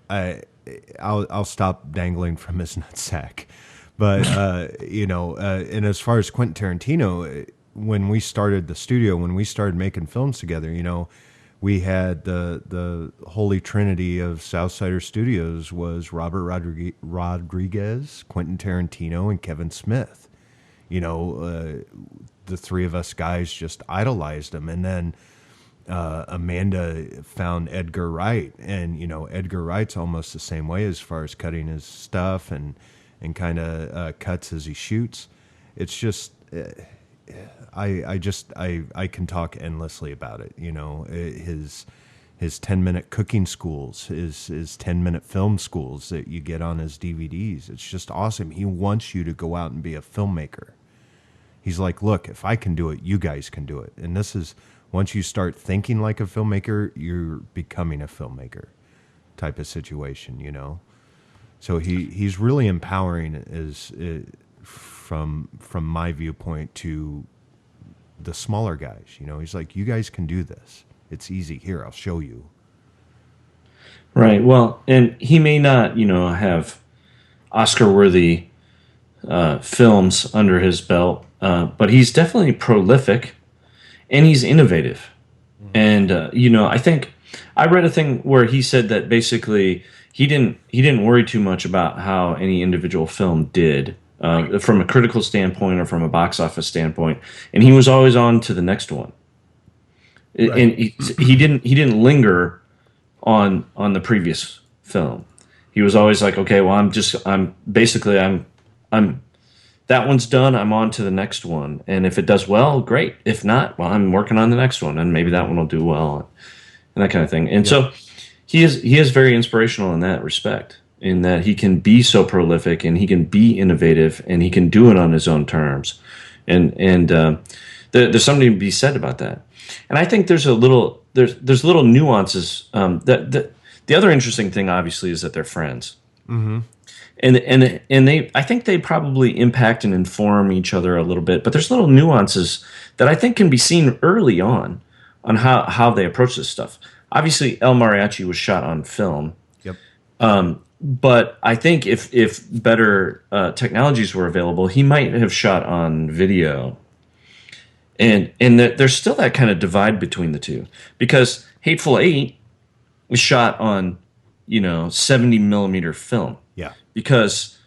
I'll stop dangling from his nutsack. But and as far as Quentin Tarantino, when we started the studio, when we started making films together, we had the holy trinity of Southsider Studios was Robert Rodriguez, Quentin Tarantino, and Kevin Smith. The three of us guys just idolized him. And then Amanda found Edgar Wright, and Edgar Wright's almost the same way as far as cutting his stuff and kind of cuts as he shoots. It's just I can talk endlessly about it. His 10-minute cooking schools, his 10-minute film schools that you get on his DVDs. It's just awesome. He wants you to go out and be a filmmaker. He's like, look, if I can do it, you guys can do it. And this is, once you start thinking like a filmmaker, you're becoming a filmmaker type of situation, So he's really empowering from my viewpoint to the smaller guys. He's like, you guys can do this. It's easy. Here, I'll show you. Right. Well, and he may not, have Oscar-worthy films under his belt, but he's definitely prolific, and he's innovative. And I think I read a thing where he said that basically he didn't worry too much about how any individual film did from a critical standpoint or from a box office standpoint, and he was always on to the next one. Right. And he didn't linger on the previous film. He was always like, okay, well, I'm that one's done. I'm on to the next one, and if it does well, great. If not, well, I'm working on the next one, and maybe that one will do well, and that kind of thing. And so he is very inspirational in that respect, in that he can be so prolific and he can be innovative and he can do it on his own terms, and there's something to be said about that. And I think there's little nuances. That the other interesting thing, obviously, is that they're friends. Mm-hmm. And I think they probably impact and inform each other a little bit, but there's little nuances that I think can be seen early on how they approach this stuff. Obviously, El Mariachi was shot on film. Yep. but I think if better technologies were available, he might have shot on video. And there's still that kind of divide between the two, because Hateful Eight was shot on 70 millimeter film. Yeah. Because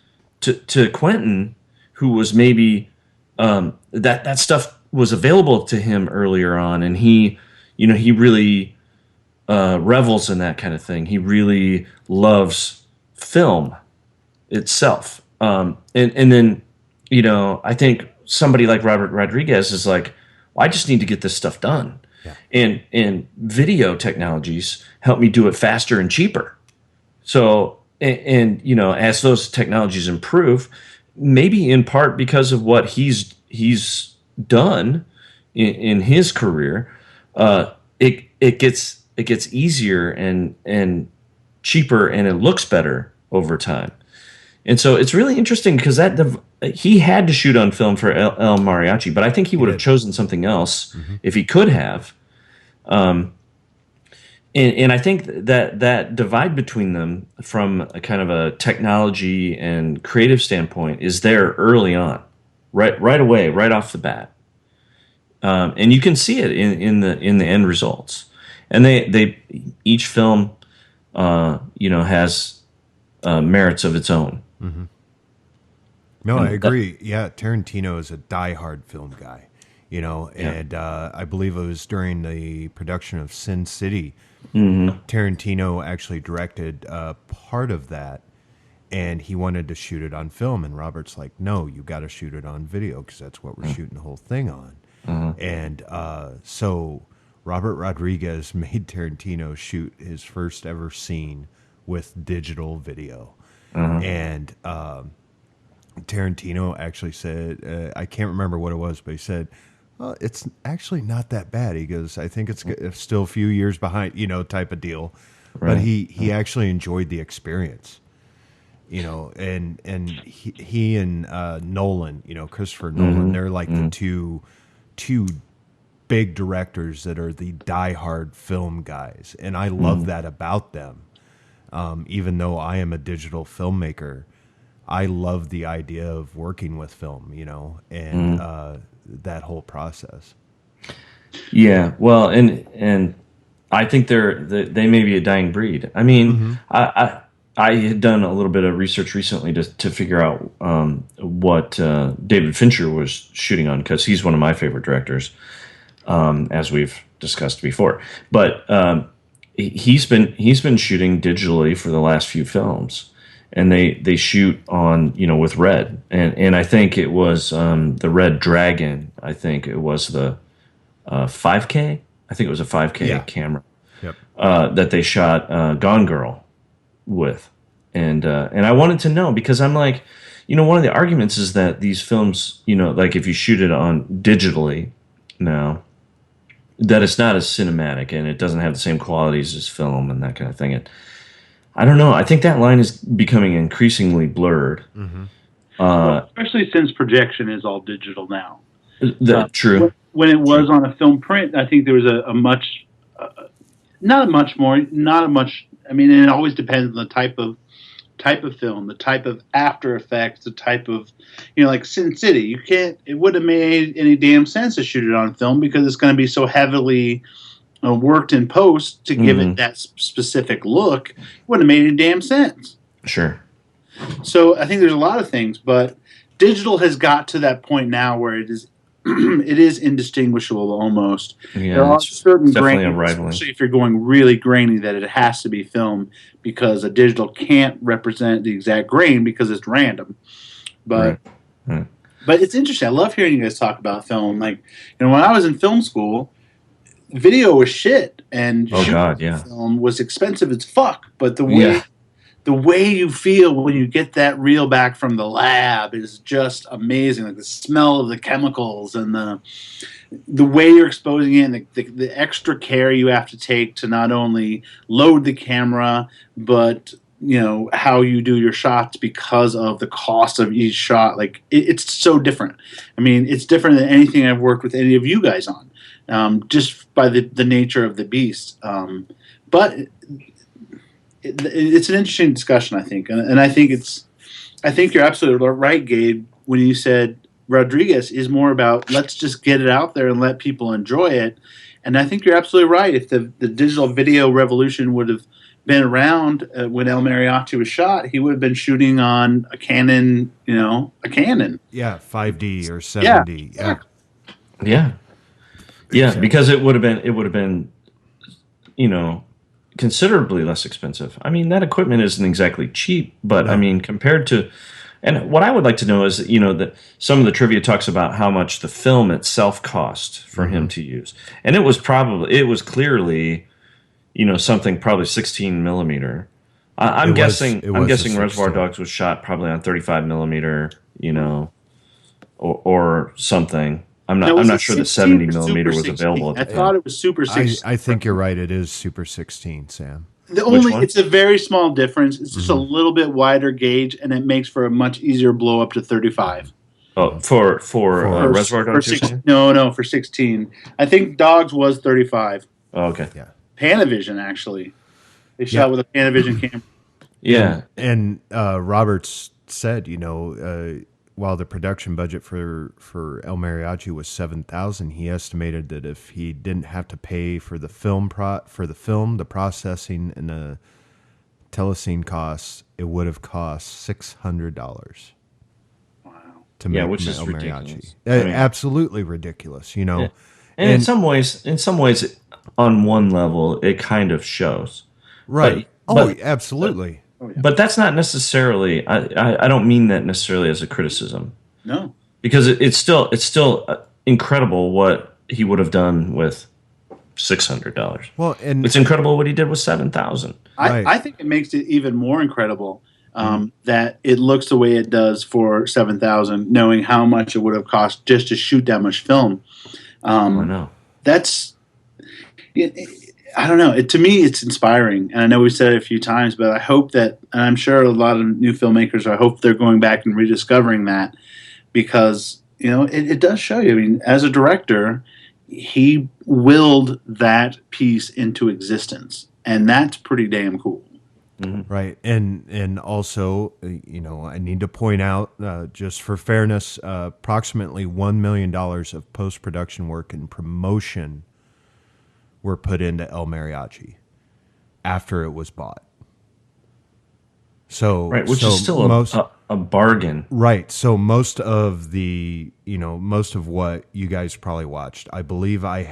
to Quentin, who was maybe that stuff was available to him earlier on, and he really revels in that kind of thing. He really loves film itself. And then I think somebody like Robert Rodriguez is like, well, I just need to get this stuff done. Yeah. And video technologies help me do it faster and cheaper. So, and as those technologies improve, maybe in part because of what he's done in his career, it gets easier and cheaper, and it looks better over time. And so it's really interesting because he had to shoot on film for El Mariachi, but I think he would have chosen something else if he could have. And I think that divide between them from a kind of a technology and creative standpoint is there early on, right away, right off the bat. And you can see it in the end results. And they each film has merits of its own. Mm-hmm. No, I agree. Yeah, Tarantino is a diehard film guy, and I believe it was during the production of Sin City, Tarantino actually directed part of that, and he wanted to shoot it on film, and Robert's like, no, you got to shoot it on video because that's what we're shooting the whole thing on. And so Robert Rodriguez made Tarantino shoot his first ever scene with digital video. And Tarantino actually said, I can't remember what it was, but he said, well, it's actually not that bad. He goes, I think it's still a few years behind, type of deal. Right. But he actually enjoyed the experience, and he and Nolan, Christopher Nolan, they're like the two big directors that are the diehard film guys. And I love that about them. Even though I am a digital filmmaker, I love the idea of working with film, and that whole process. Yeah, well, and I think they may be a dying breed. I mean, I had done a little bit of research recently to figure out what David Fincher was shooting on, because he's one of my favorite directors, as we've discussed before. But he's been shooting digitally for the last few films, and they shoot on with Red, and I think it was the Red Dragon. I think it was the 5K. I think it was a 5K camera. Yep. That they shot Gone Girl with, and I wanted to know, because I'm like, one of the arguments is that these films, like if you shoot it on digitally now, that it's not as cinematic and it doesn't have the same qualities as film and that kind of thing. And I don't know. I think that line is becoming increasingly blurred. Well, especially since projection is all digital now. True. When it was on a film print, I think there was a much, not a much. I mean, and it always depends on the type of film, the type of After Effects, the type of, like Sin City. It wouldn't have made any damn sense to shoot it on film because it's going to be so heavily worked in post to give it that specific look. It wouldn't have made any damn sense. Sure. So I think there's a lot of things, but digital has got to that point now where it is indistinguishable almost. Yeah, there are certain grains, especially if you're going really grainy, that it has to be film because a digital can't represent the exact grain because it's random. But but it's interesting. I love hearing you guys talk about film. Like, when I was in film school, video was shit, and film was expensive as fuck. But the way you feel when you get that reel back from the lab is just amazing. Like the smell of the chemicals and the way you're exposing it, and the extra care you have to take to not only load the camera, but how you do your shots because of the cost of each shot. Like it's so different. I mean, it's different than anything I've worked with any of you guys on, just by the nature of the beast. But it's an interesting discussion, I think, and I think you're absolutely right, Gabe, when you said Rodriguez is more about let's just get it out there and let people enjoy it. And I think you're absolutely right. If the digital video revolution would have been around when El Mariachi was shot, he would have been shooting on a Canon, a Canon. Yeah, 5D or 7D. Yeah, because it would have been, considerably less expensive. I mean, that equipment isn't exactly cheap, but I mean, compared to, and what I would like to know is, that some of the trivia talks about how much the film itself cost for him to use, and it was clearly, something probably 16 millimeter. I'm guessing Reservoir Dogs was shot probably on 35 millimeter, or something. I'm not sure that 70 millimeter was available at the time. I thought it was Super 16. I think you're right. It is Super 16, Sam. It's a very small difference. It's just a little bit wider gauge, and it makes for a much easier blow up to 35. Oh, for Reservoir Dogs, you're saying? No, for 16. I think Dogs was 35. Oh, okay. Yeah. Panavision, actually. They shot with a Panavision camera. Yeah. And Roberts said, while the production budget for El Mariachi was $7,000, he estimated that if he didn't have to pay for the film, the processing, and the telescene costs, it would have cost $600. Wow. To make which is El ridiculous. Mariachi. Absolutely ridiculous, Yeah. And in some ways, on one level, it kind of shows. Right. But absolutely. But that's not necessarily. I don't mean that necessarily as a criticism. No, because it's still incredible what he would have done with $600. Well, and it's incredible what he did with $7,000. I think it makes it even more incredible that it looks the way it does for $7,000, knowing how much it would have cost just to shoot that much film. I know. That's. I don't know. To me, it's inspiring, and I know we've said it a few times, but I hope that, and I'm sure a lot of new filmmakers, I hope they're going back and rediscovering that, because it does show you. I mean, as a director, he willed that piece into existence, and that's pretty damn cool. Mm-hmm. Right, and also, I need to point out, just for fairness, approximately $1 million of post-production work and promotion were put into El Mariachi after it was bought. So, right, which is still a bargain. Right. So most of what you guys probably watched, I believe I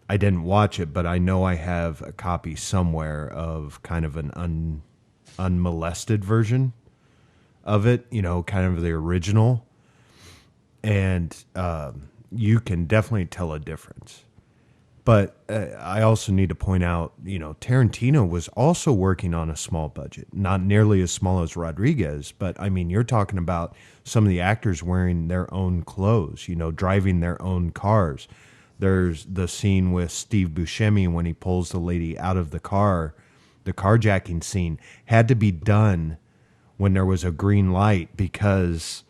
didn't watch it, but I know I have a copy somewhere of kind of an unmolested version of it, kind of the original. And you can definitely tell a difference. But I also need to point out, Tarantino was also working on a small budget, not nearly as small as Rodriguez. But I mean, you're talking about some of the actors wearing their own clothes, driving their own cars. There's the scene with Steve Buscemi when he pulls the lady out of the car. The carjacking scene had to be done when there was a green light because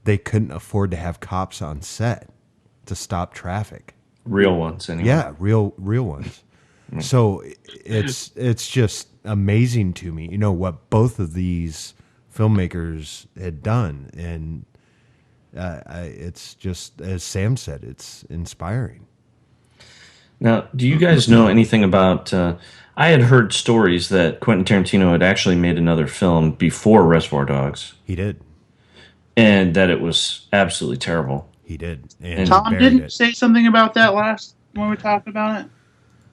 they couldn't afford to have cops on set to stop traffic. Real ones, anyway. Yeah, real ones. So it's just amazing to me, what both of these filmmakers had done, and it's just, as Sam said, it's inspiring. Now, do you guys know anything about? I had heard stories that Quentin Tarantino had actually made another film before Reservoir Dogs. He did, and that it was absolutely terrible. He did. And Tom, didn't you say something about that last when we talked about it?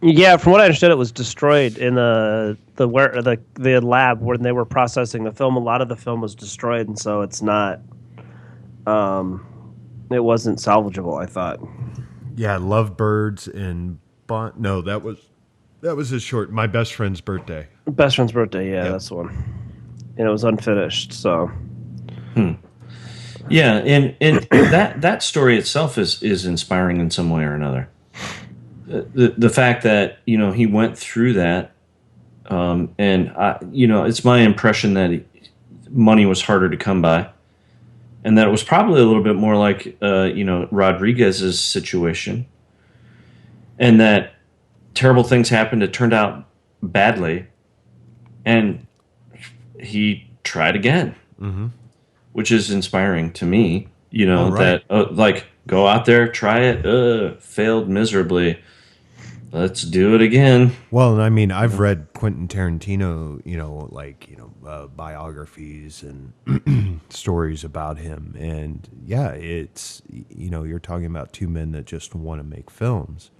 Yeah, from what I understood, it was destroyed in the lab where they were processing the film. A lot of the film was destroyed, and so it's not. It wasn't salvageable, I thought. Yeah, Lovebirds and no, that was his short. My Best Friend's Birthday. Best Friend's Birthday, yeah, that's the one. And it was unfinished, so. Yeah, and that story itself is inspiring in some way or another. The fact that he went through that, and it's my impression that money was harder to come by, and that it was probably a little bit more like Rodriguez's situation, and that terrible things happened. It turned out badly, and he tried again, which is inspiring to me. Right. That like go out there, try it, failed miserably. Let's do it again. Well, and I mean, I've read Quentin Tarantino, biographies and stories about him. And yeah, it's, you're talking about two men that just want to make films.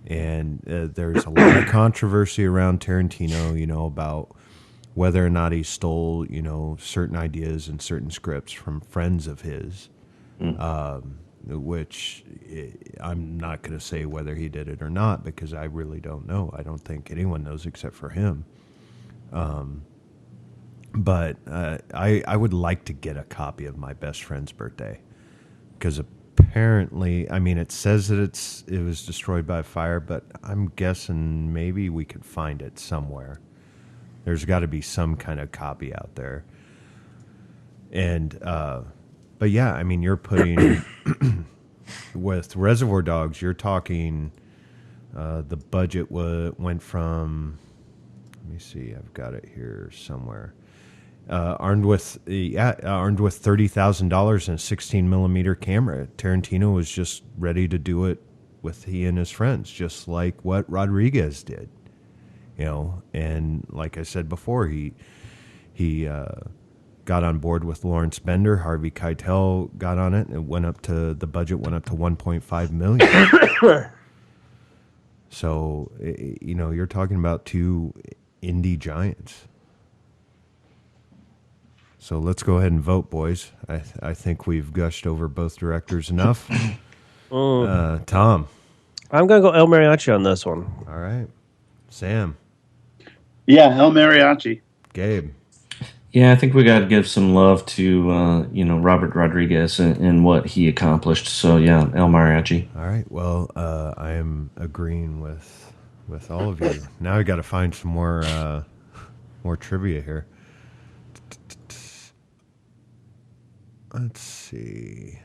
And there's a lot of controversy around Tarantino, about whether or not he stole, certain ideas and certain scripts from friends of his. Which I'm not going to say whether he did it or not because I really don't know. I don't think anyone knows except for him. But I would like to get a copy of My Best Friend's Birthday because apparently, I mean, it says that it was destroyed by fire, but I'm guessing maybe we could find it somewhere. There's got to be some kind of copy out there. And but yeah, I mean, you're putting with Reservoir Dogs. You're talking the budget went from. Let me see. I've got it here somewhere. Armed with $30,000 and a 16mm camera, Tarantino was just ready to do it with he and his friends, just like what Rodriguez did. And like I said before, he got on board with Lawrence Bender. Harvey Keitel got on it. The budget went up to $1.5 million. So, you're talking about two indie giants. So let's go ahead and vote, boys. I think we've gushed over both directors enough. Tom. I'm going to go El Mariachi on this one. All right. Sam. Yeah, El Mariachi. Gabe. Yeah, I think we got to give some love to Robert Rodriguez and what he accomplished. So yeah, El Mariachi. All right. Well, I am agreeing with all of you. Now I got to find some more trivia here. Let's see.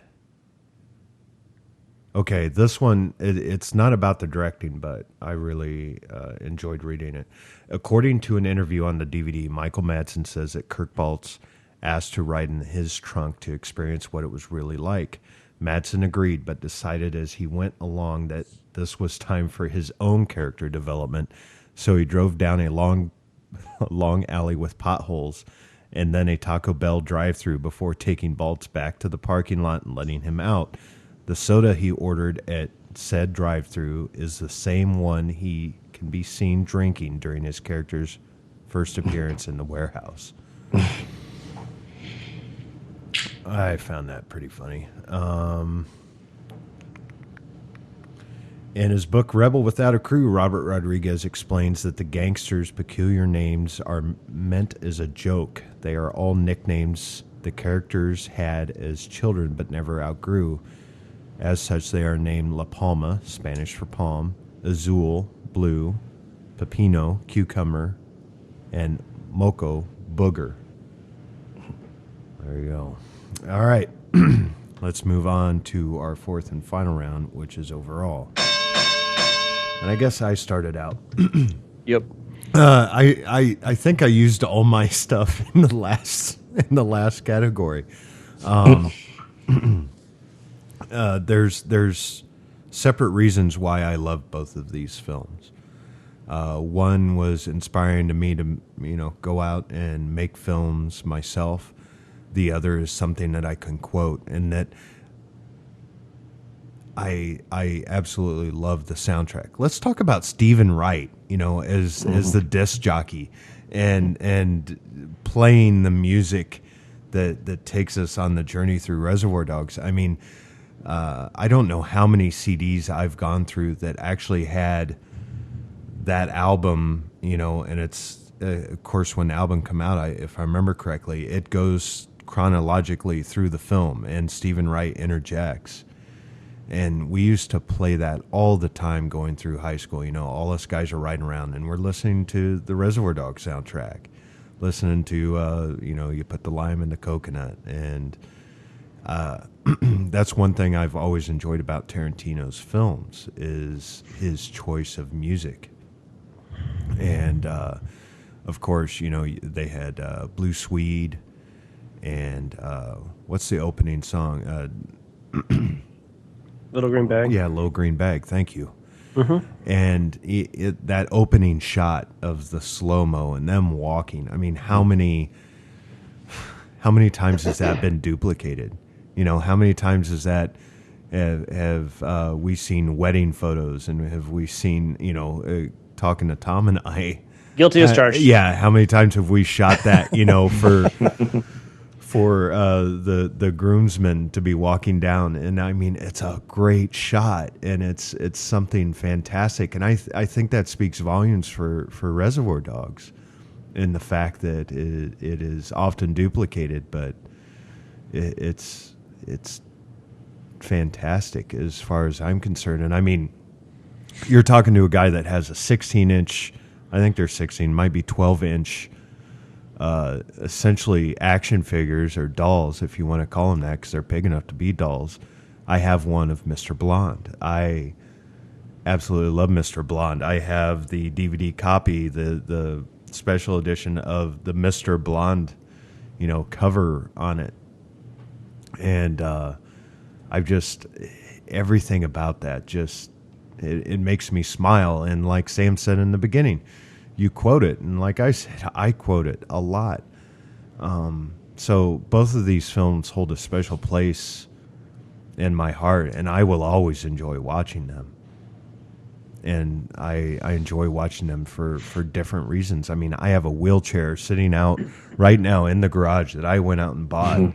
Okay, this one, it's not about the directing, but I really enjoyed reading it. According to an interview on the DVD, Michael Madsen says that Kirk Baltz asked to ride in his trunk to experience what it was really like. Madsen agreed, but decided as he went along that this was time for his own character development. So he drove down a long alley with potholes and then a Taco Bell drive-thru before taking Baltz back to the parking lot and letting him out. The soda he ordered at said drive-thru is the same one he can be seen drinking during his character's first appearance in the warehouse. I found that pretty funny. In his book Rebel Without a Crew, Robert Rodriguez explains that the gangsters' peculiar names are meant as a joke. They are all nicknames the characters had as children but never outgrew. As such, they are named La Palma, Spanish for palm, Azul, blue, Pepino, cucumber, and Moco, booger. There you go. All right. Let's move on to our fourth and final round, which is overall. And I guess I started out. Yep. I think I used all my stuff in the last category. There's separate reasons why I love both of these films. One was inspiring to me to go out and make films myself. The other is something that I can quote, and that I absolutely love the soundtrack. Let's talk about Stephen Wright, as the disc jockey and playing the music that takes us on the journey through Reservoir Dogs. I mean, I don't know how many CDs I've gone through that actually had that album, and it's, of course, when the album come out, if I remember correctly, it goes chronologically through the film, and Stephen Wright interjects. And we used to play that all the time going through high school. All us guys are riding around, and we're listening to the Reservoir Dogs soundtrack, listening to, you put the lime in the coconut, and that's one thing I've always enjoyed about Tarantino's films is his choice of music. And of course, they had Blue Swede, and what's the opening song? Little Green Bag. Yeah, Little Green Bag. Thank you. And that opening shot of the slow-mo and them walking, I mean, how many times has that been duplicated? How many times has that have we seen wedding photos, and have we seen, talking to Tom and I, Guilty as charged. yeah, how many times have we shot that, for the groomsmen to be walking down? And I mean, it's a great shot, and it's something fantastic, and I think that speaks volumes for Reservoir Dogs, in the fact that it is often duplicated, but it's fantastic as far as I'm concerned. And I mean, you're talking to a guy that has a 16-inch, I think they're 16, might be 12-inch, essentially action figures, or dolls, if you want to call them that, because they're big enough to be dolls. I have one of Mr. Blonde. I absolutely love Mr. Blonde. I have the DVD copy, the special edition of the Mr. Blonde, cover on it. And I've just, everything about that just, it makes me smile. And like Sam said in the beginning, you quote it, and like I said, I quote it a lot. So both of these films hold a special place in my heart, and I will always enjoy watching them. And I enjoy watching them for different reasons. I mean, I have a wheelchair sitting out right now in the garage that I went out and bought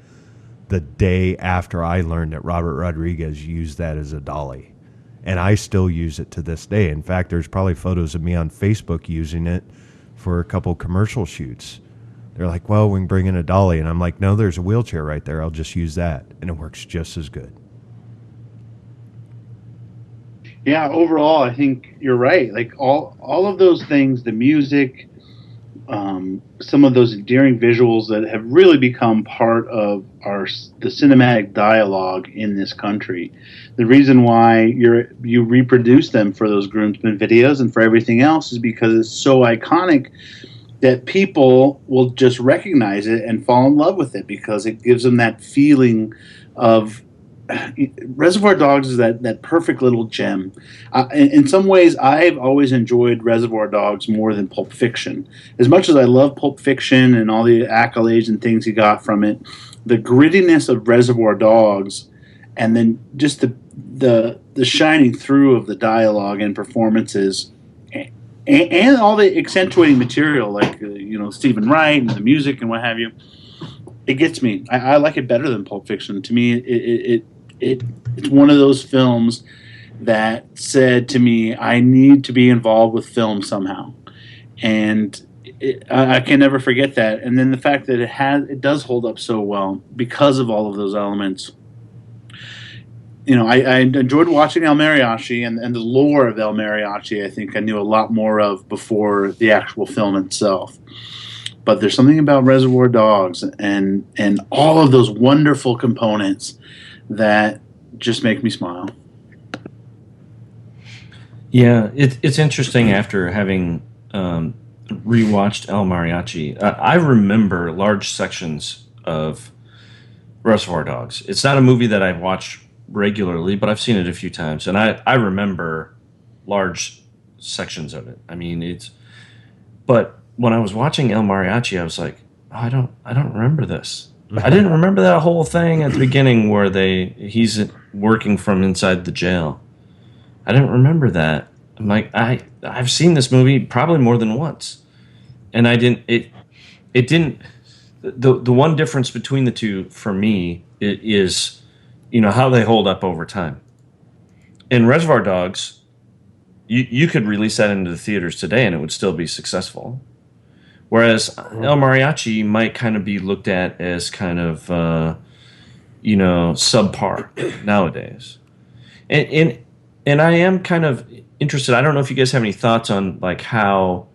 the day after I learned that Robert Rodriguez used that as a dolly. And I still use it to this day. In fact, there's probably photos of me on Facebook using it for a couple commercial shoots. They're like, well, we can bring in a dolly. And I'm like, no, there's a wheelchair right there. I'll just use that. And it works just as good. Yeah, overall, I think you're right. Like all of those things, the music, some of those endearing visuals that have really become part of the cinematic dialogue in this country. The reason why you reproduce them for those groomsmen videos and for everything else is because it's so iconic that people will just recognize it and fall in love with it, because it gives them that feeling of Reservoir Dogs is that perfect little gem. In some ways, I've always enjoyed Reservoir Dogs more than Pulp Fiction. As much as I love Pulp Fiction and all the accolades and things he got from it, the grittiness of Reservoir Dogs, and then just the shining through of the dialogue and performances, and all the accentuating material, like Stephen Wright and the music and what have you, it gets me. I like it better than Pulp Fiction. To me, it's one of those films that said to me, I need to be involved with film somehow, and I can never forget that. And then the fact that it does hold up so well because of all of those elements. I enjoyed watching El Mariachi, and the lore of El Mariachi, I think I knew a lot more of before the actual film itself. But there's something about Reservoir Dogs and all of those wonderful components that just make me smile. Yeah, it's interesting after having rewatched El Mariachi. I remember large sections of Reservoir Dogs. It's not a movie that I watch regularly, but I've seen it a few times, and I remember large sections of it. I mean, but when I was watching El Mariachi, I was like, oh, I don't remember this. I didn't remember that whole thing at the beginning where he's working from inside the jail. I didn't remember that. I'm like, I've seen this movie probably more than once, and I didn't. It didn't. The one difference between the two for me is, how they hold up over time. In Reservoir Dogs, you could release that into the theaters today and it would still be successful. Whereas El Mariachi might kind of be looked at as kind of, subpar nowadays. And I am kind of interested. I don't know if you guys have any thoughts on like how,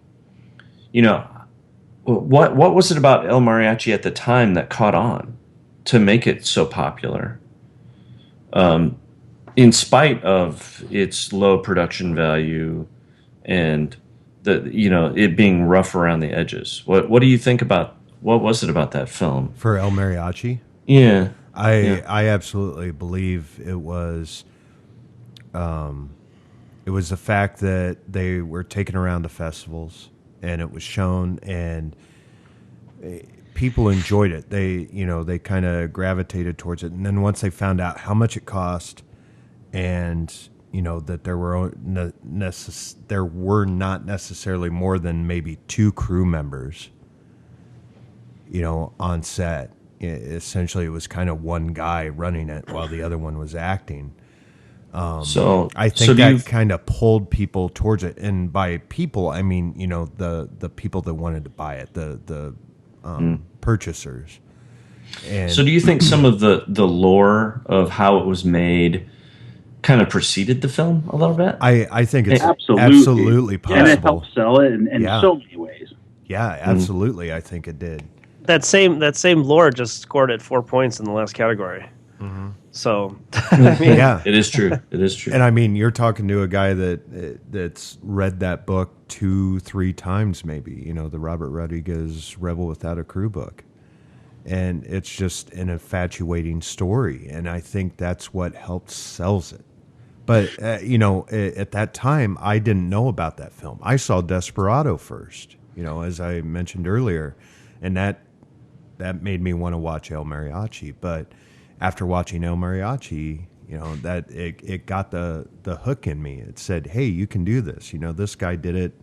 what was it about El Mariachi at the time that caught on to make it so popular? In spite of its low production value and it being rough around the edges. What do you think about what was it about that film? For El Mariachi? Yeah, I absolutely believe it was the fact that they were taken around to festivals and it was shown, and people enjoyed it. They kind of gravitated towards it, and then once they found out how much it cost, and that there were not necessarily more than maybe 2 crew members, on set. Essentially, it was kind of one guy running it while the other one was acting. So I think that kind of pulled people towards it, and by people, I mean the people that wanted to buy it, the purchasers. And so do you think some of the lore of how it was made kind of preceded the film a little bit? I think it's absolutely possible, and it helped sell it in so many ways. Yeah, absolutely. I think it did. That same lore just scored at 4 points in the last category. Mm-hmm. So, I mean, yeah, it is true. It is true. And I mean, you're talking to a guy that's read that book 2-3 times, maybe. The Robert Rodriguez Rebel Without a Crew book, and it's just an infatuating story, and I think that's what helped sells it. But at that time, I didn't know about that film. I saw Desperado first, as I mentioned earlier, and that made me want to watch El Mariachi. But after watching El Mariachi, that it got the hook in me. It said, "Hey, you can do this." This guy did it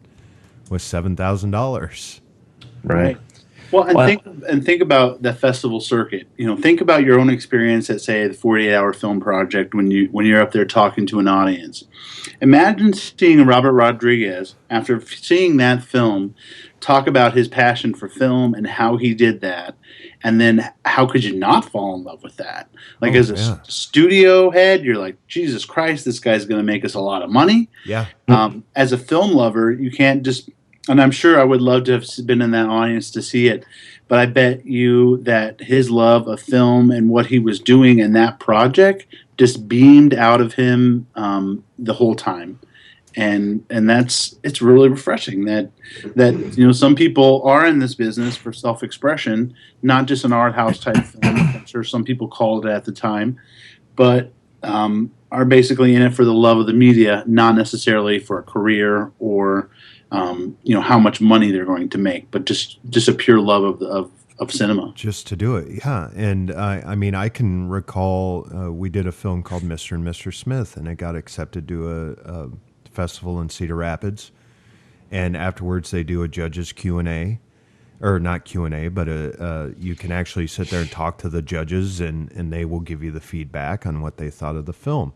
with $7,000. Right. Well, and think about the festival circuit. Think about your own experience at, say, the 48-hour film project when you're up there talking to an audience. Imagine seeing Robert Rodriguez, after seeing that film, talk about his passion for film and how he did that, and then how could you not fall in love with that? Like, as a studio head, you're like, Jesus Christ, this guy's going to make us a lot of money. Yeah. As a film lover, you can't just. And I'm sure I would love to have been in that audience to see it, but I bet you that his love of film and what he was doing in that project just beamed out of him the whole time, and it's really refreshing that some people are in this business for self-expression, not just an art house type film. I'm sure some people called it at the time, but are basically in it for the love of the media, not necessarily for a career or how much money they're going to make, but just a pure love of cinema. Just to do it, yeah. And I mean, I can recall we did a film called Mr. and Mr. Smith, and it got accepted to a festival in Cedar Rapids. And afterwards, they do a judges Q&A, or not Q&A, but you can actually sit there and talk to the judges, and they will give you the feedback on what they thought of the film.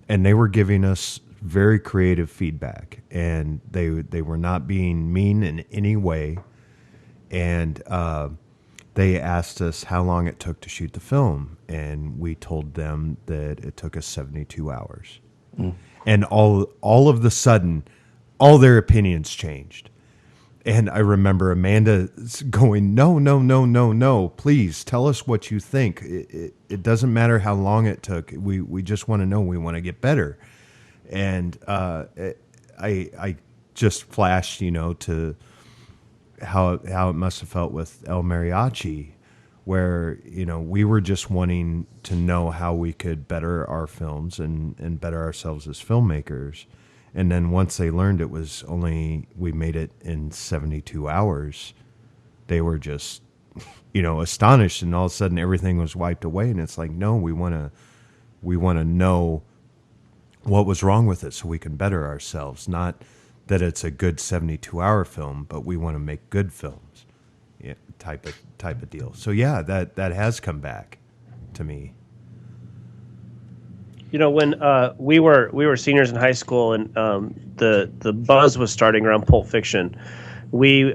And they were giving us very creative feedback, and they were not being mean in any way. And they asked us how long it took to shoot the film, and we told them that it took us 72 hours. And all of the sudden, all their opinions changed. And I remember Amanda going, no, please tell us what you think. It doesn't matter how long it took. We just want to know. We want to get better. And I just flashed, to how it must have felt with El Mariachi, where we were just wanting to know how we could better our films and better ourselves as filmmakers. And then once they learned we made it in 72 hours, they were just astonished, and all of a sudden everything was wiped away. And it's like, no, we want to know what was wrong with it so we can better ourselves. Not that it's a good 72-hour film, but we want to make good films, type of deal. So yeah, that has come back to me. When we were seniors in high school, and the buzz was starting around Pulp Fiction, we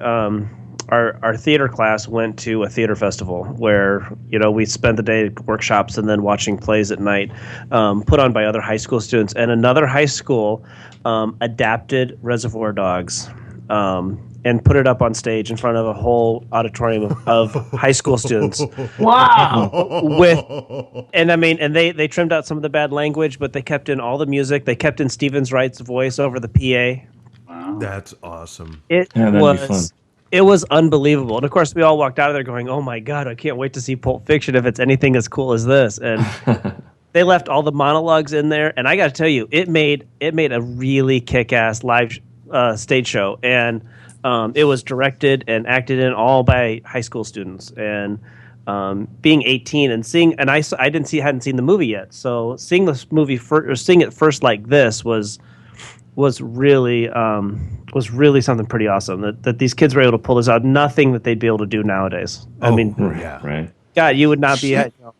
our theater class went to a theater festival where we spent the day at workshops and then watching plays at night, put on by other high school students. And another high school adapted Reservoir Dogs and put it up on stage in front of a whole auditorium of high school students. Wow! And they trimmed out some of the bad language, but they kept in all the music. They kept in Stephen Wright's voice over the PA. Wow. That's awesome. It Yeah, that'd be fun. was it was unbelievable. And of course, we all walked out of there going, "Oh my god, I can't wait to see Pulp Fiction if it's anything as cool as this." And they left all the monologues in there, and I got to tell you, it made a really kick-ass live stage show, and it was directed and acted in all by high school students. And being 18 and seeing, and hadn't seen the movie yet, so seeing this movie seeing it first like this was really something pretty awesome. That these kids were able to pull this out. Nothing that they'd be able to do nowadays. I mean, Right. God, you would not be.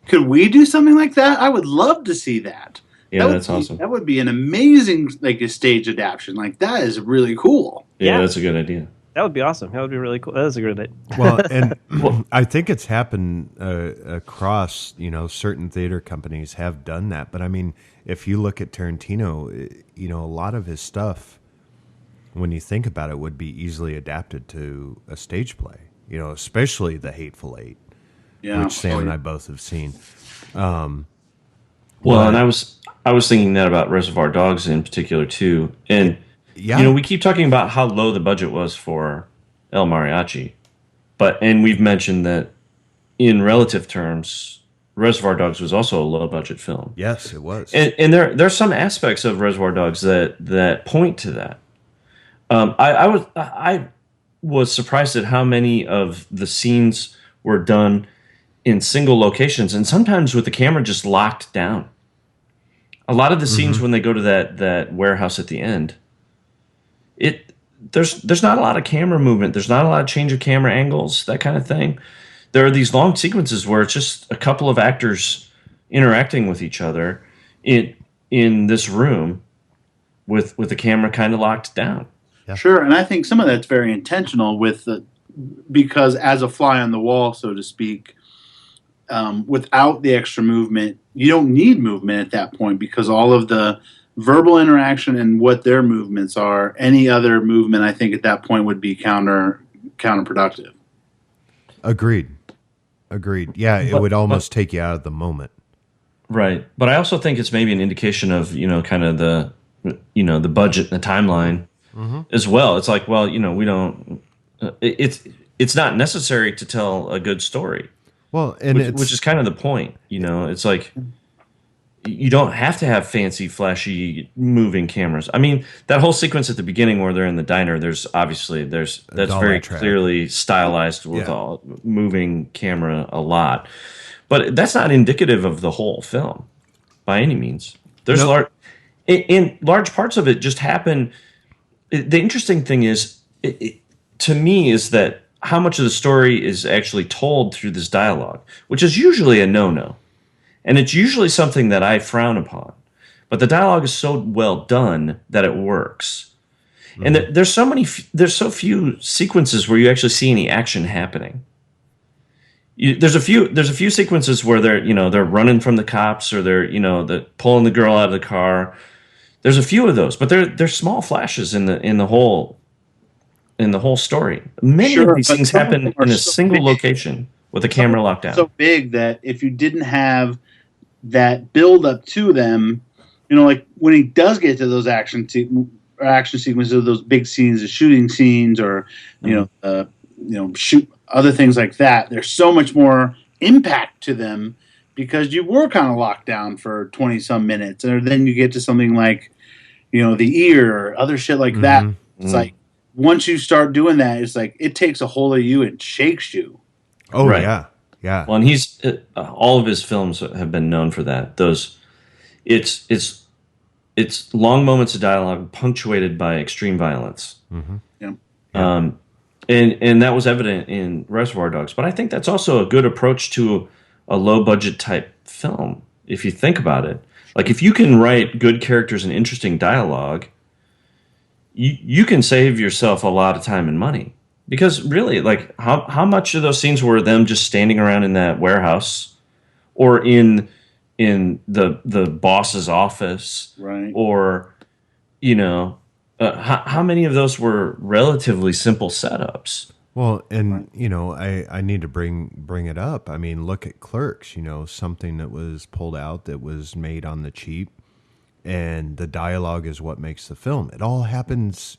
Could we do something like that? I would love to see that. Yeah, that's awesome. That would be an amazing a stage adaptation. Like that is really cool. Yeah, that's a good idea. That would be awesome. That would be really cool. That is a great idea. Well, and I think it's happened across, certain theater companies have done that. But I mean, if you look at Tarantino, a lot of his stuff, when you think about it, would be easily adapted to a stage play, especially The Hateful Eight, which Sam and I both have seen. And I was thinking that about Reservoir Dogs in particular too. And we keep talking about how low the budget was for El Mariachi, and we've mentioned that in relative terms, Reservoir Dogs was also a low budget film. Yes, it was. And there's some aspects of Reservoir Dogs that point to that. I was surprised at how many of the scenes were done in single locations, and sometimes with the camera just locked down. A lot of the scenes when they go to that warehouse at the end, there's not a lot of camera movement. There's not a lot of change of camera angles, that kind of thing. There are these long sequences where it's just a couple of actors interacting with each other in this room with the camera kind of locked down. Yeah. Sure, and I think some of that's very intentional because as a fly on the wall, so to speak, without the extra movement, you don't need movement at that point because all of the verbal interaction and what their movements are, any other movement, I think at that point would be counterproductive. Agreed. Yeah, it would almost take you out of the moment. Right. But I also think it's maybe an indication of, kind of the budget and the timeline as well. It's like, well, we don't, it's not necessary to tell a good story. Well, and which is kind of the point, it's like, you don't have to have fancy, flashy, moving cameras. I mean, that whole sequence at the beginning where they're in the diner, that's very clearly stylized with all moving camera a lot. But that's not indicative of the whole film by any means. There's large parts of it just happen. The interesting thing is, to me, is that how much of the story is actually told through this dialogue, which is usually a no-no. And it's usually something that I frown upon. But the dialogue is so well done that it works. And there's so few sequences where you actually see any action happening. There's a few sequences where they're running from the cops or they're pulling the girl out of the car. There's a few of those, but they're small flashes in the whole story. Many of these things happen in a single location with the camera locked down. So big that if you didn't have that build up to them, like when he does get to those action sequences, those big scenes, the shooting scenes, or shoot other things like that. There's so much more impact to them because you were kind of locked down for 20 some minutes, and then you get to something like the ear or other shit like that. It's like once you start doing that, it's like it takes a hold of you and shakes you. Oh right. Yeah. Well, and he's all of his films have been known for that. It's long moments of dialogue punctuated by extreme violence. Yeah. And that was evident in Reservoir Dogs. But I think that's also a good approach to a low budget type film. If you think about it, like if you can write good characters and interesting dialogue, you can save yourself a lot of time and money. Because really, like, how much of those scenes were them just standing around in that warehouse, or in the boss's office, right? Or how many of those were relatively simple setups? Well, and I need to bring it up. I mean, look at Clerks. Something that was pulled out that was made on the cheap, and the dialogue is what makes the film. It all happens,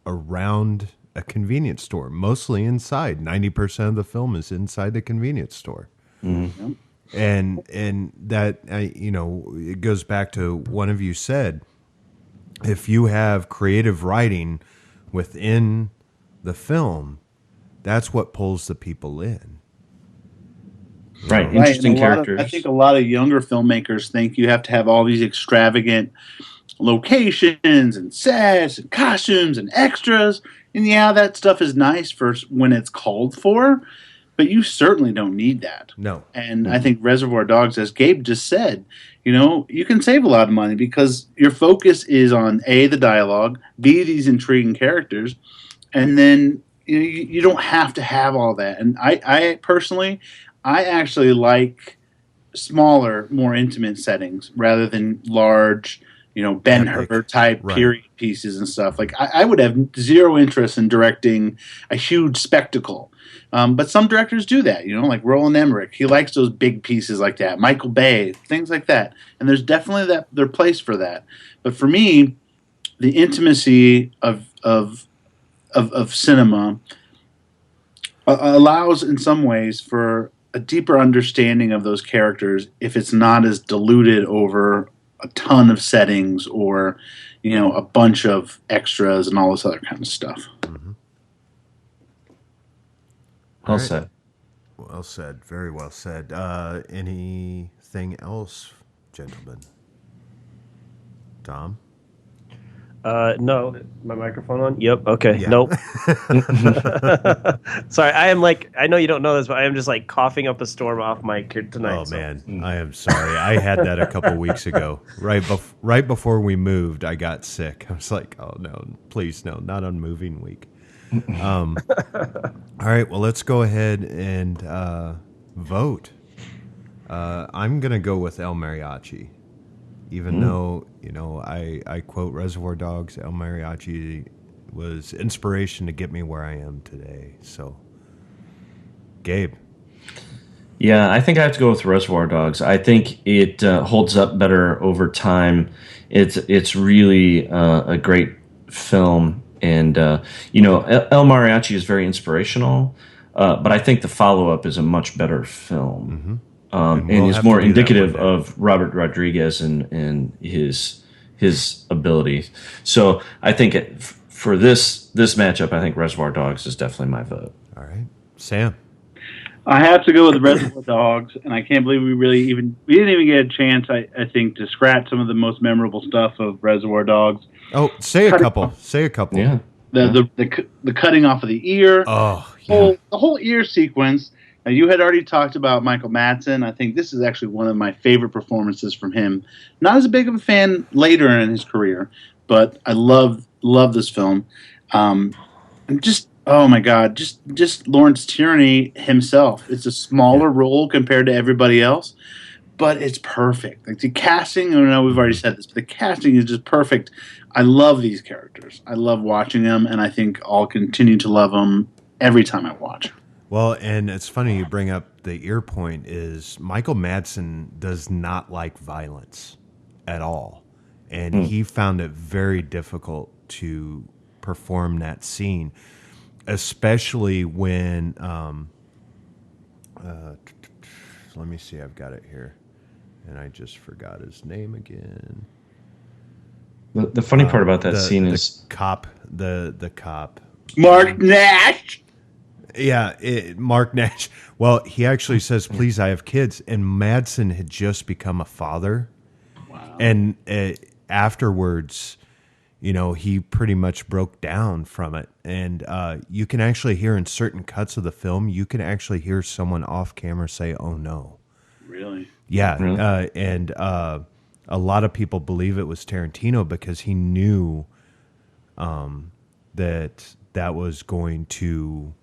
around a convenience store, mostly inside. 90% of the film is inside the convenience store. Mm-hmm. And that, it goes back to one of you said, if you have creative writing within the film, that's what pulls the people in. Right. Interesting characters. I think a lot of younger filmmakers think you have to have all these extravagant locations and sets and costumes and extras. And yeah, that stuff is nice for when it's called for, but you certainly don't need that. No. And I think Reservoir Dogs, as Gabe just said, you can save a lot of money because your focus is on A, the dialogue, B, these intriguing characters, and then you don't have to have all that. And I personally, I actually like smaller, more intimate settings rather than large, Ben-Hur type period pieces and stuff. Like I would have zero interest in directing a huge spectacle. But some directors do that, like Roland Emmerich. He likes those big pieces like that. Michael Bay, things like that. And there's definitely their place for that. But for me, the intimacy of cinema allows, in some ways, for a deeper understanding of those characters if it's not as diluted over a ton of settings or, a bunch of extras and all this other kind of stuff. Mm-hmm. Well said. Well said. Very well said. Anything else, gentlemen? Tom? No. My microphone on? Yep. Okay. Yeah. Nope. Sorry. I know you don't know this, but I am just coughing up a storm off mic here tonight. Oh, man. I am sorry. I had that a couple weeks ago. Right before we moved, I got sick. I was like, oh, no, please, no, not on moving week. All right, well, let's go ahead and vote. I'm going to go with El Mariachi, even though, I quote Reservoir Dogs. El Mariachi was inspiration to get me where I am today. So, Gabe. Yeah, I think I have to go with Reservoir Dogs. I think it holds up better over time. It's really a great film. And, El Mariachi is very inspirational, but I think the follow-up is a much better film. Mm-hmm. And is more indicative of Robert Rodriguez and his ability. So I think for this matchup, I think Reservoir Dogs is definitely my vote. All right. Sam? I have to go with Reservoir Dogs, and I can't believe we didn't even get a chance, I think, to scratch some of the most memorable stuff of Reservoir Dogs. Oh, say a couple. Yeah. The cutting off of the ear. Oh, yeah. The whole ear sequence. Now, you had already talked about Michael Madsen. I think this is actually one of my favorite performances from him. Not as big of a fan later in his career, but I love this film. And just, oh my God, just Lawrence Tierney himself. It's a smaller role compared to everybody else, but it's perfect. Like the casting, I know we've already said this, but the casting is just perfect. I love these characters. I love watching them, and I think I'll continue to love them every time I watch. Well, and it's funny you bring up the ear point is Michael Madsen does not like violence at all. And he found it very difficult to perform that scene, especially when, let me see, I've got it here. And I just forgot his name again. The funny part about that scene is the cop. Mark Nash! Yeah, Mark Nash. Well, he actually says, please, I have kids. And Madsen had just become a father. Wow. And afterwards, he pretty much broke down from it. And you can actually hear in certain cuts of the film, you can actually hear someone off camera say, oh, no. Really? Yeah. Really? And a lot of people believe it was Tarantino because he knew that was going to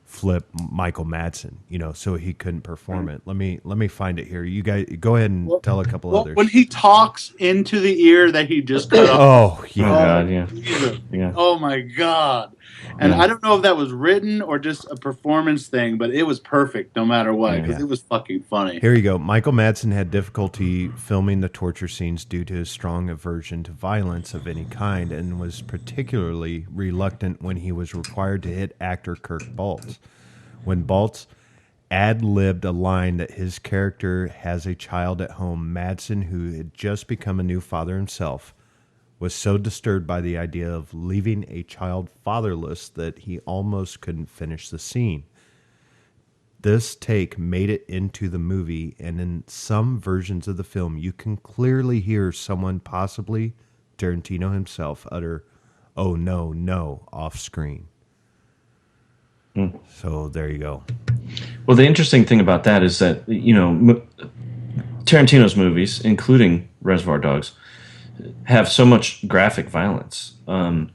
flip Michael Madsen, so he couldn't perform it. Let me find it here. You guys go ahead and tell a couple others. When he talks into the ear that he just cut off. Oh yeah. Oh God, yeah. Jesus. Yeah. Oh my God. And Yeah. I don't know if that was written or just a performance thing, but it was perfect no matter what, because Yeah. it was fucking funny. Here you go. Michael Madsen had difficulty filming the torture scenes due to his strong aversion to violence of any kind, and was particularly reluctant when he was required to hit actor Kirk Baltz. When Baltz ad-libbed a line that his character has a child at home, Madsen, who had just become a new father himself, was so disturbed by the idea of leaving a child fatherless that he almost couldn't finish the scene. This take made it into the movie, and in some versions of the film, you can clearly hear someone, possibly Tarantino himself, utter, "Oh no, no," off screen. So there you go. Well, the interesting thing about that is that, Tarantino's movies, including Reservoir Dogs, have so much graphic violence. And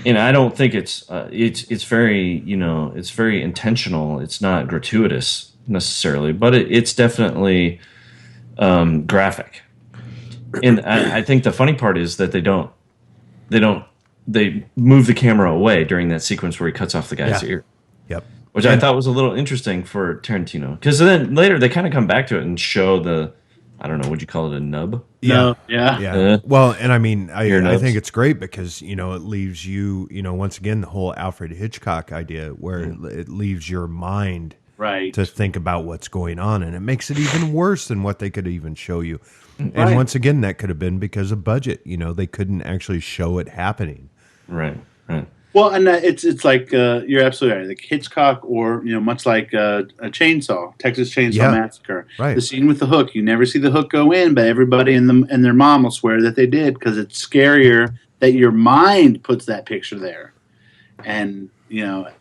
I don't think it's very, it's very intentional. It's not gratuitous necessarily, but it's definitely graphic. And I think the funny part is that they move the camera away during that sequence where he cuts off the guy's ear. Yep. Which I thought was a little interesting for Tarantino. Because then later they kind of come back to it and show the, I don't know, would you call it a nub? No, yeah. Yeah. Well, and I mean, I nubs. think it's great because, it leaves you, once again, the whole Alfred Hitchcock idea where it leaves your mind Right. to think about what's going on. And it makes it even worse than what they could even show you. And Right. once again, that could have been because of budget. They couldn't actually show it happening. Right, right. Well, and it's like you're absolutely right. Like Hitchcock, or much like a Chainsaw, Texas Chainsaw Massacre. Right. The scene with the hook, you never see the hook go in, but everybody and their mom will swear that they did because it's scarier that your mind puts that picture there. And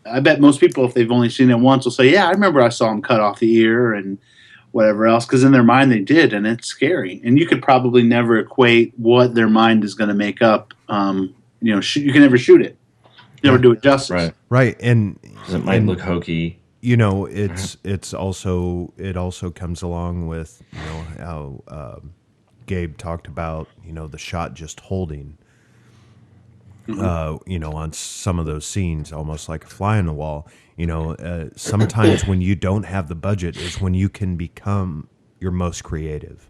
I bet most people, if they've only seen it once, will say, "Yeah, I remember I saw him cut off the ear and whatever else," because in their mind they did, and it's scary. And you could probably never equate what their mind is going to make up. You can never shoot it. Never do it justice. Right. Right. And 'Cause it might look hokey. it also comes along with how Gabe talked about the shot just holding on some of those scenes, almost like a fly on the wall. Sometimes when you don't have the budget is when you can become your most creative.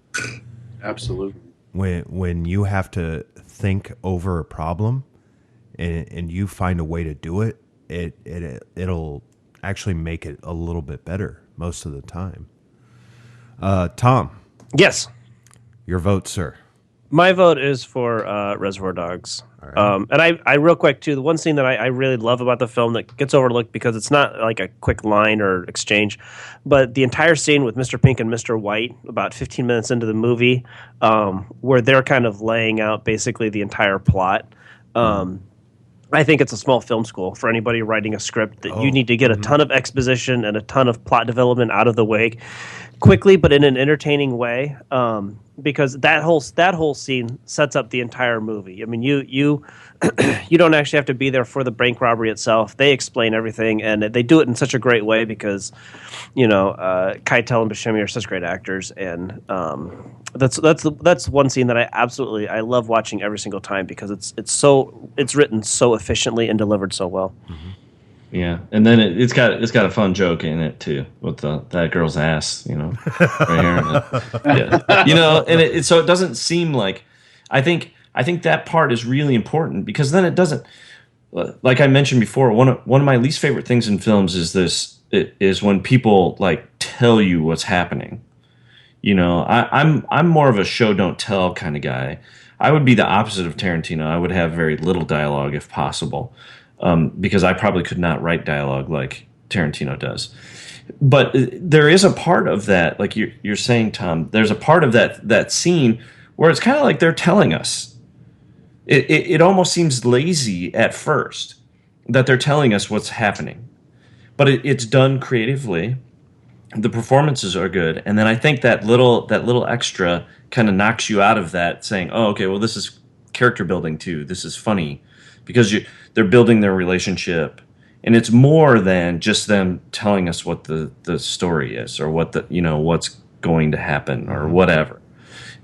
Absolutely. When you have to think over a problem and you find a way to do it, it'll actually make it a little bit better most of the time. Tom, Yes. your vote, sir. My vote is for Reservoir Dogs. All right. And I real quick, too, the one scene that I really love about the film that gets overlooked because it's not like a quick line or exchange, but the entire scene with Mr. Pink and Mr. White, about 15 minutes into the movie, where they're kind of laying out basically the entire plot. I think it's a small film school for anybody writing a script that you need to get a ton of exposition and a ton of plot development out of the way quickly, but in an entertaining way. Because that whole scene sets up the entire movie. I mean, you don't actually have to be there for the bank robbery itself. They explain everything, and they do it in such a great way because, Keitel and Buscemi are such great actors, and that's one scene that I love watching every single time because it's written so efficiently and delivered so well. Mm-hmm. Yeah, and then it's got a fun joke in it too with that girl's ass, right here. And so it doesn't seem like. I think that part is really important because then it doesn't. Like I mentioned before, one of my least favorite things in films is when people like tell you what's happening. I'm more of a show don't tell kind of guy. I would be the opposite of Tarantino. I would have very little dialogue if possible. Because I probably could not write dialogue like Tarantino does. But there is a part of that, like you're saying, Tom, there's a part of that scene where it's kind of like they're telling us. It almost seems lazy at first that they're telling us what's happening. But it's done creatively. The performances are good. And then I think that little extra kind of knocks you out of that saying, oh, okay, well, this is character building too. This is funny. Because they're building their relationship, And it's more than just them telling us what the story is or what what's going to happen or whatever.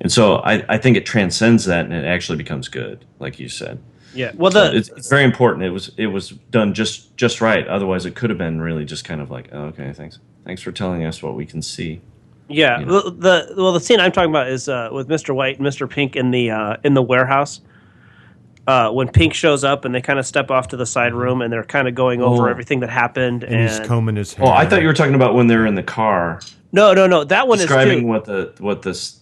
And so I think it transcends that and it actually becomes good, like you said. Yeah. Well, So it's very important. It was done just right. Otherwise, it could have been really just kind of like, oh, okay, thanks for telling us what we can see. Yeah. The scene I'm talking about is with Mr. White and Mr. Pink in the warehouse. When Pink shows up and they kind of step off to the side room and they're kind of going over everything that happened. And he's combing his hair. Oh, I thought you were talking about when they're in the car. No. That one describing is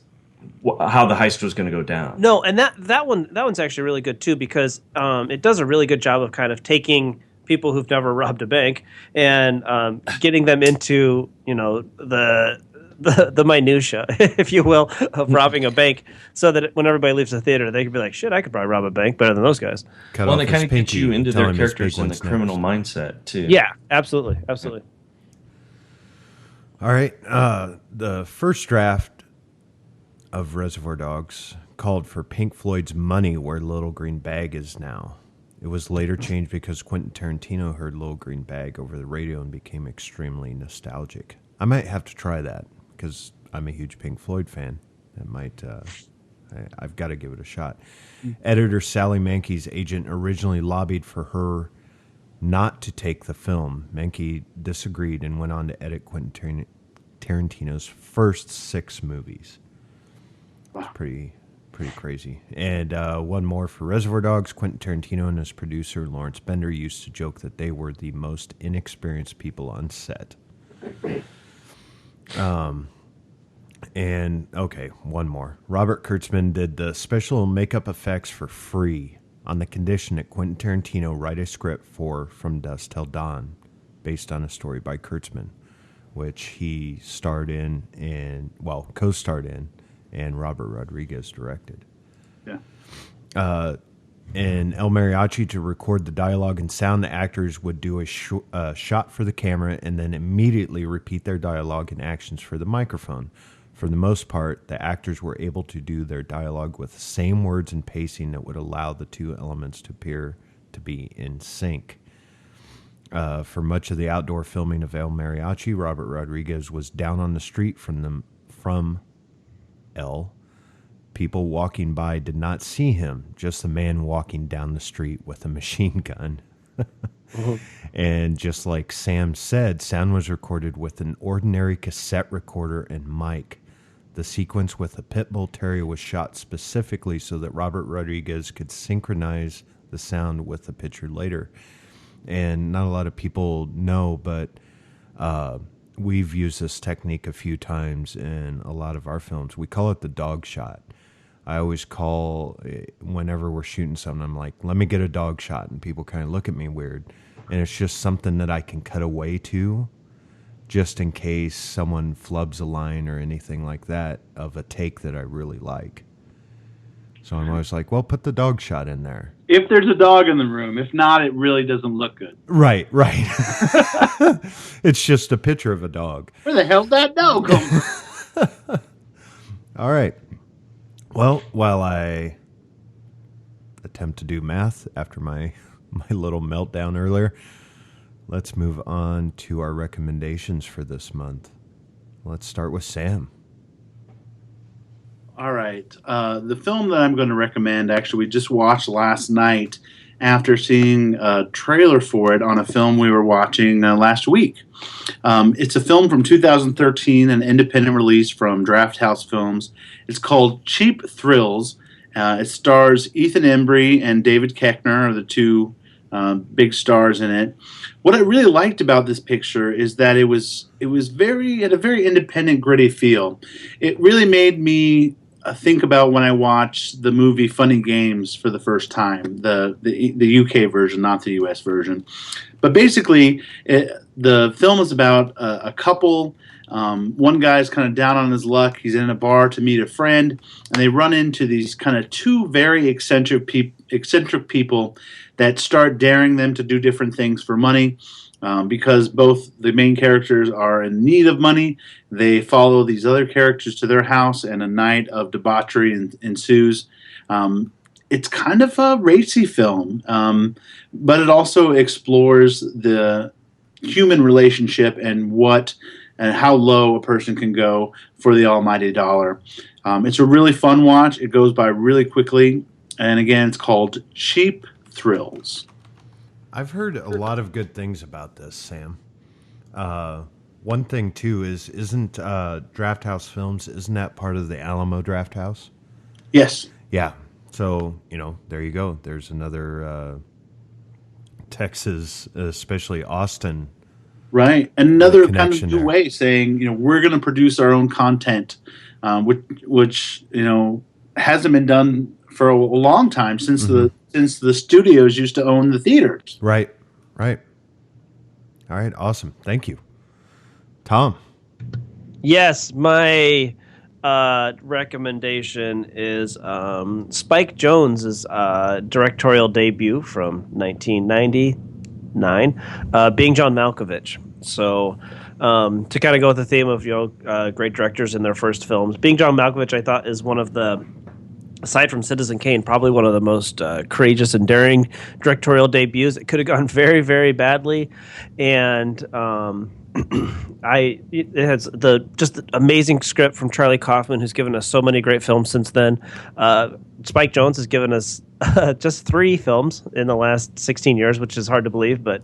how the heist was going to go down. No, and that one's actually really good too because it does a really good job of kind of taking people who've never robbed a bank and getting them into the minutia, if you will, of robbing a bank, so that when everybody leaves the theater, they can be like, "Shit, I could probably rob a bank better than those guys." Well, they kind of get you into their characters and the criminal mindset too. Yeah, absolutely. All right, the first draft of Reservoir Dogs called for Pink Floyd's "Money Where Little Green Bag Is Now." It was later changed because Quentin Tarantino heard Little Green Bag over the radio and became extremely nostalgic. I might have to try that because I'm a huge Pink Floyd fan. I've got to give it a shot. Editor Sally Mankey's agent originally lobbied for her not to take the film. Mankey disagreed and went on to edit Quentin Tarantino's first 6 movies. It's pretty crazy. And one more for Reservoir Dogs. Quentin Tarantino and his producer Lawrence Bender used to joke that they were the most inexperienced people on set. And okay, one more. Robert Kurtzman did the special makeup effects for free on the condition that Quentin Tarantino write a script for From Dusk Till Dawn, based on a story by Kurtzman, which he starred in and co-starred in, and Robert Rodriguez directed. Yeah. And El Mariachi, to record the dialogue and sound, the actors would do a shot for the camera and then immediately repeat their dialogue and actions for the microphone. For the most part, the actors were able to do their dialogue with the same words and pacing that would allow the two elements to appear to be in sync. For much of the outdoor filming of El Mariachi, Robert Rodriguez was down on the street from El. People walking by did not see him, just a man walking down the street with a machine gun. And just like Sam said, sound was recorded with an ordinary cassette recorder and mic. The sequence with the pit bull terrier was shot specifically so that Robert Rodriguez could synchronize the sound with the picture later. And not a lot of people know, but we've used this technique a few times in a lot of our films. We call it the dog shot. I always call, whenever we're shooting something, I'm like, let me get a dog shot. And people kind of look at me weird. And it's just something that I can cut away to just in case someone flubs a line or anything like that of a take that I really like. So I'm always like, well, put the dog shot in there. If there's a dog in the room. If not, it really doesn't look good. Right. It's just a picture of a dog. Where the hell's that dog come from? All right. Well, while I attempt to do math after my little meltdown earlier, let's move on to our recommendations for this month. Let's start with Sam. All right. The film that I'm going to recommend, actually, we just watched last night after seeing a trailer for it on a film we were watching last week. It's a film from 2013, an independent release from Draft House Films. It's called Cheap Thrills. It stars Ethan Embry and David Koechner are the two big stars in it. What I really liked about this picture is that it had a very independent, gritty feel. It really made me think about when I watched the movie Funny Games for the first time, the UK version, not the US version. But basically, the film is about a couple. One guy's kind of down on his luck. He's in a bar to meet a friend, and they run into these kind of two very eccentric people that start daring them to do different things for money. Because both the main characters are in need of money, they follow these other characters to their house, and a night of debauchery ensues. it's kind of a racy film, but it also explores the human relationship and how low a person can go for the almighty dollar. It's a really fun watch. It goes by really quickly, and again, it's called Cheap Thrills. I've heard a lot of good things about this, Sam. One thing too isn't Draft House Films? Isn't that part of the Alamo Draft House? Yes. Yeah. So there you go. There's another Texas, especially Austin. Right. Another kind of connection new there. way saying, we're going to produce our own content, which hasn't been done for a long time since the studios used to own the theaters. Right. Right. All right. Awesome. Thank you. Tom. Yes, my recommendation is Spike Jonze's directorial debut from 1999, Being John Malkovich. So to kind of go with the theme of great directors in their first films, Being John Malkovich, I thought, is one of the, aside from Citizen Kane, probably one of the most courageous and daring directorial debuts. It could have gone very, very badly, and it has the amazing script from Charlie Kaufman, who's given us so many great films since then. Spike Jonze has given us just 3 films in the last 16 years, which is hard to believe, but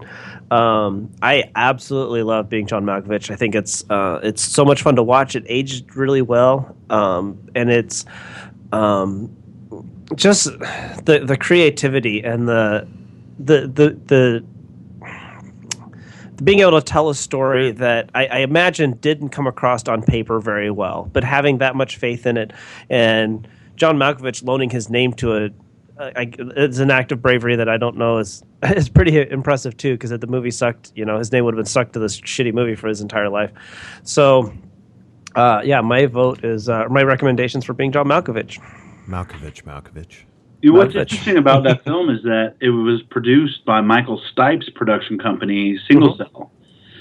I absolutely love Being John Malkovich. I think it's so much fun to watch. It aged really well, and it's just the creativity and the being able to tell a story that I imagine didn't come across on paper very well, but having that much faith in it, and John Malkovich loaning his name to it's an act of bravery that I don't know is pretty impressive too, because if the movie sucked, his name would have been stuck to this shitty movie for his entire life. So my vote is my recommendations for Being John Malkovich. Malkovich. What's interesting about that film is that it was produced by Michael Stipe's production company, Single Cell.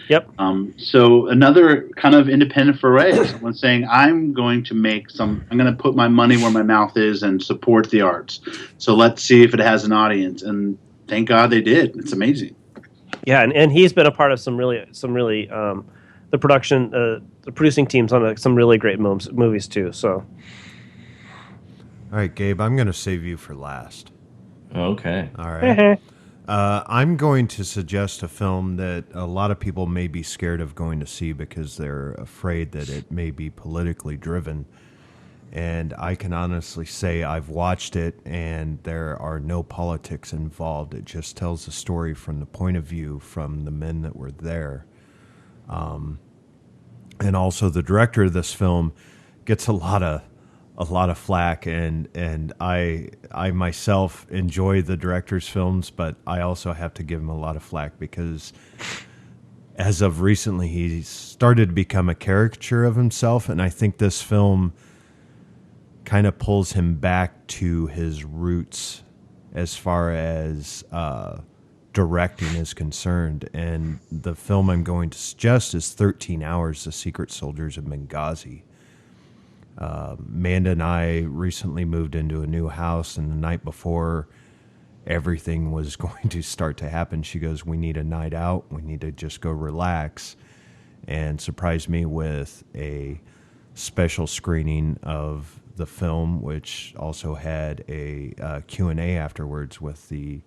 Yep. So another kind of independent foray, someone saying, I'm going to put my money where my mouth is and support the arts. So let's see if it has an audience. And thank God they did. It's amazing. Yeah, and he's been a part of some really the producing teams on some really great movies too. So. All right, Gabe, I'm going to save you for last. Okay. All right. I'm going to suggest a film that a lot of people may be scared of going to see because they're afraid that it may be politically driven. And I can honestly say I've watched it and there are no politics involved. It just tells the story from the point of view from the men that were there. And also the director of this film gets a lot of flack, and I myself enjoy the director's films, but I also have to give him a lot of flack because as of recently he started to become a caricature of himself, and I think this film kind of pulls him back to his roots as far as directing is concerned. And the film I'm going to suggest is 13 Hours, The Secret Soldiers of Benghazi. Amanda and I recently moved into a new house, and the night before everything was going to start to happen, she goes, we need a night out. We need to just go relax, and surprised me with a special screening of the film, which also had a Q&A afterwards with the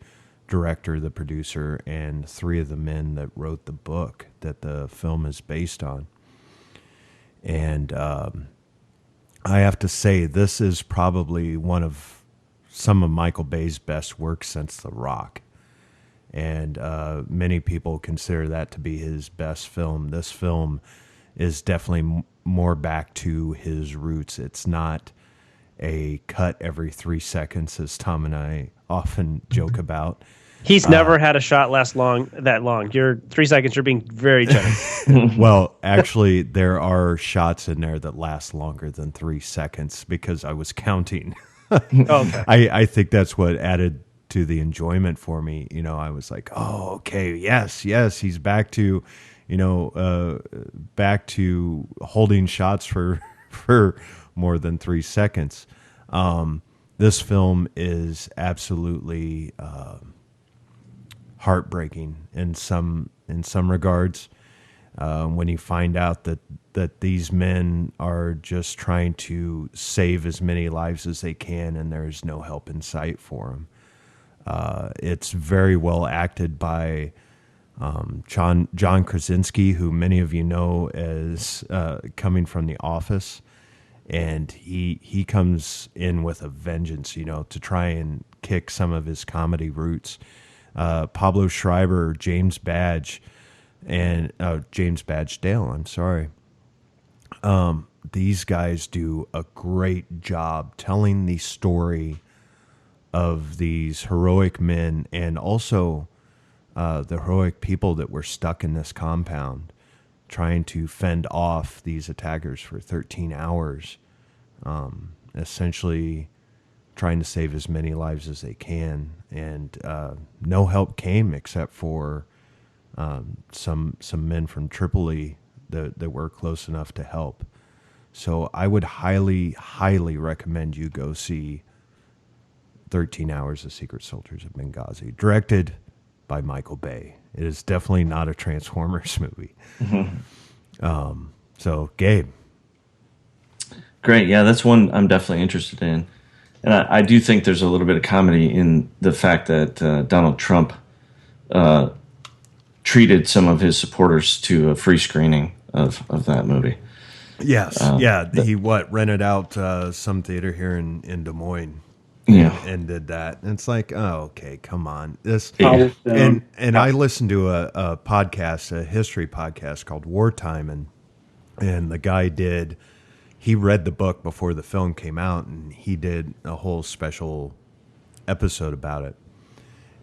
director, the producer, and 3 of the men that wrote the book that the film is based on. And I have to say, this is probably one of some of Michael Bay's best works since The Rock. And many people consider that to be his best film. This film is definitely more back to his roots. It's not a cut every 3 seconds, as Tom and I often joke about. He's never had a shot last that long. You're 3 seconds. You're being very generous. Well, actually, there are shots in there that last longer than 3 seconds because I was counting. Okay. I think that's what added to the enjoyment for me. I was like, oh, okay, yes, he's back to, back to holding shots for more than 3 seconds. this film is absolutely heartbreaking in some regards. When you find out that these men are just trying to save as many lives as they can, and there's no help in sight for them. It's very well acted by John Krasinski, who many of you know as coming from The Office, and he comes in with a vengeance, to try and kick some of his comedy roots. Pablo Schreiber, James Badge Dale. I'm sorry. These guys do a great job telling the story of these heroic men, and also the heroic people that were stuck in this compound trying to fend off these attackers for 13 hours, essentially trying to save as many lives as they can. And no help came except for some men from Tripoli that were close enough to help. So I would highly, highly recommend you go see 13 Hours of Secret Soldiers of Benghazi, directed by Michael Bay. It is definitely not a Transformers movie. So, Gabe. Great. Yeah, that's one I'm definitely interested in. And I do think there's a little bit of comedy in the fact that Donald Trump treated some of his supporters to a free screening of that movie. Yes. He rented out some theater here in Des Moines. Yeah, and did that. And it's like, oh, okay, come on. This Yeah. and I listened to a podcast, a history podcast called Wartime, and the guy he read the book before the film came out, and he did a whole special episode about it.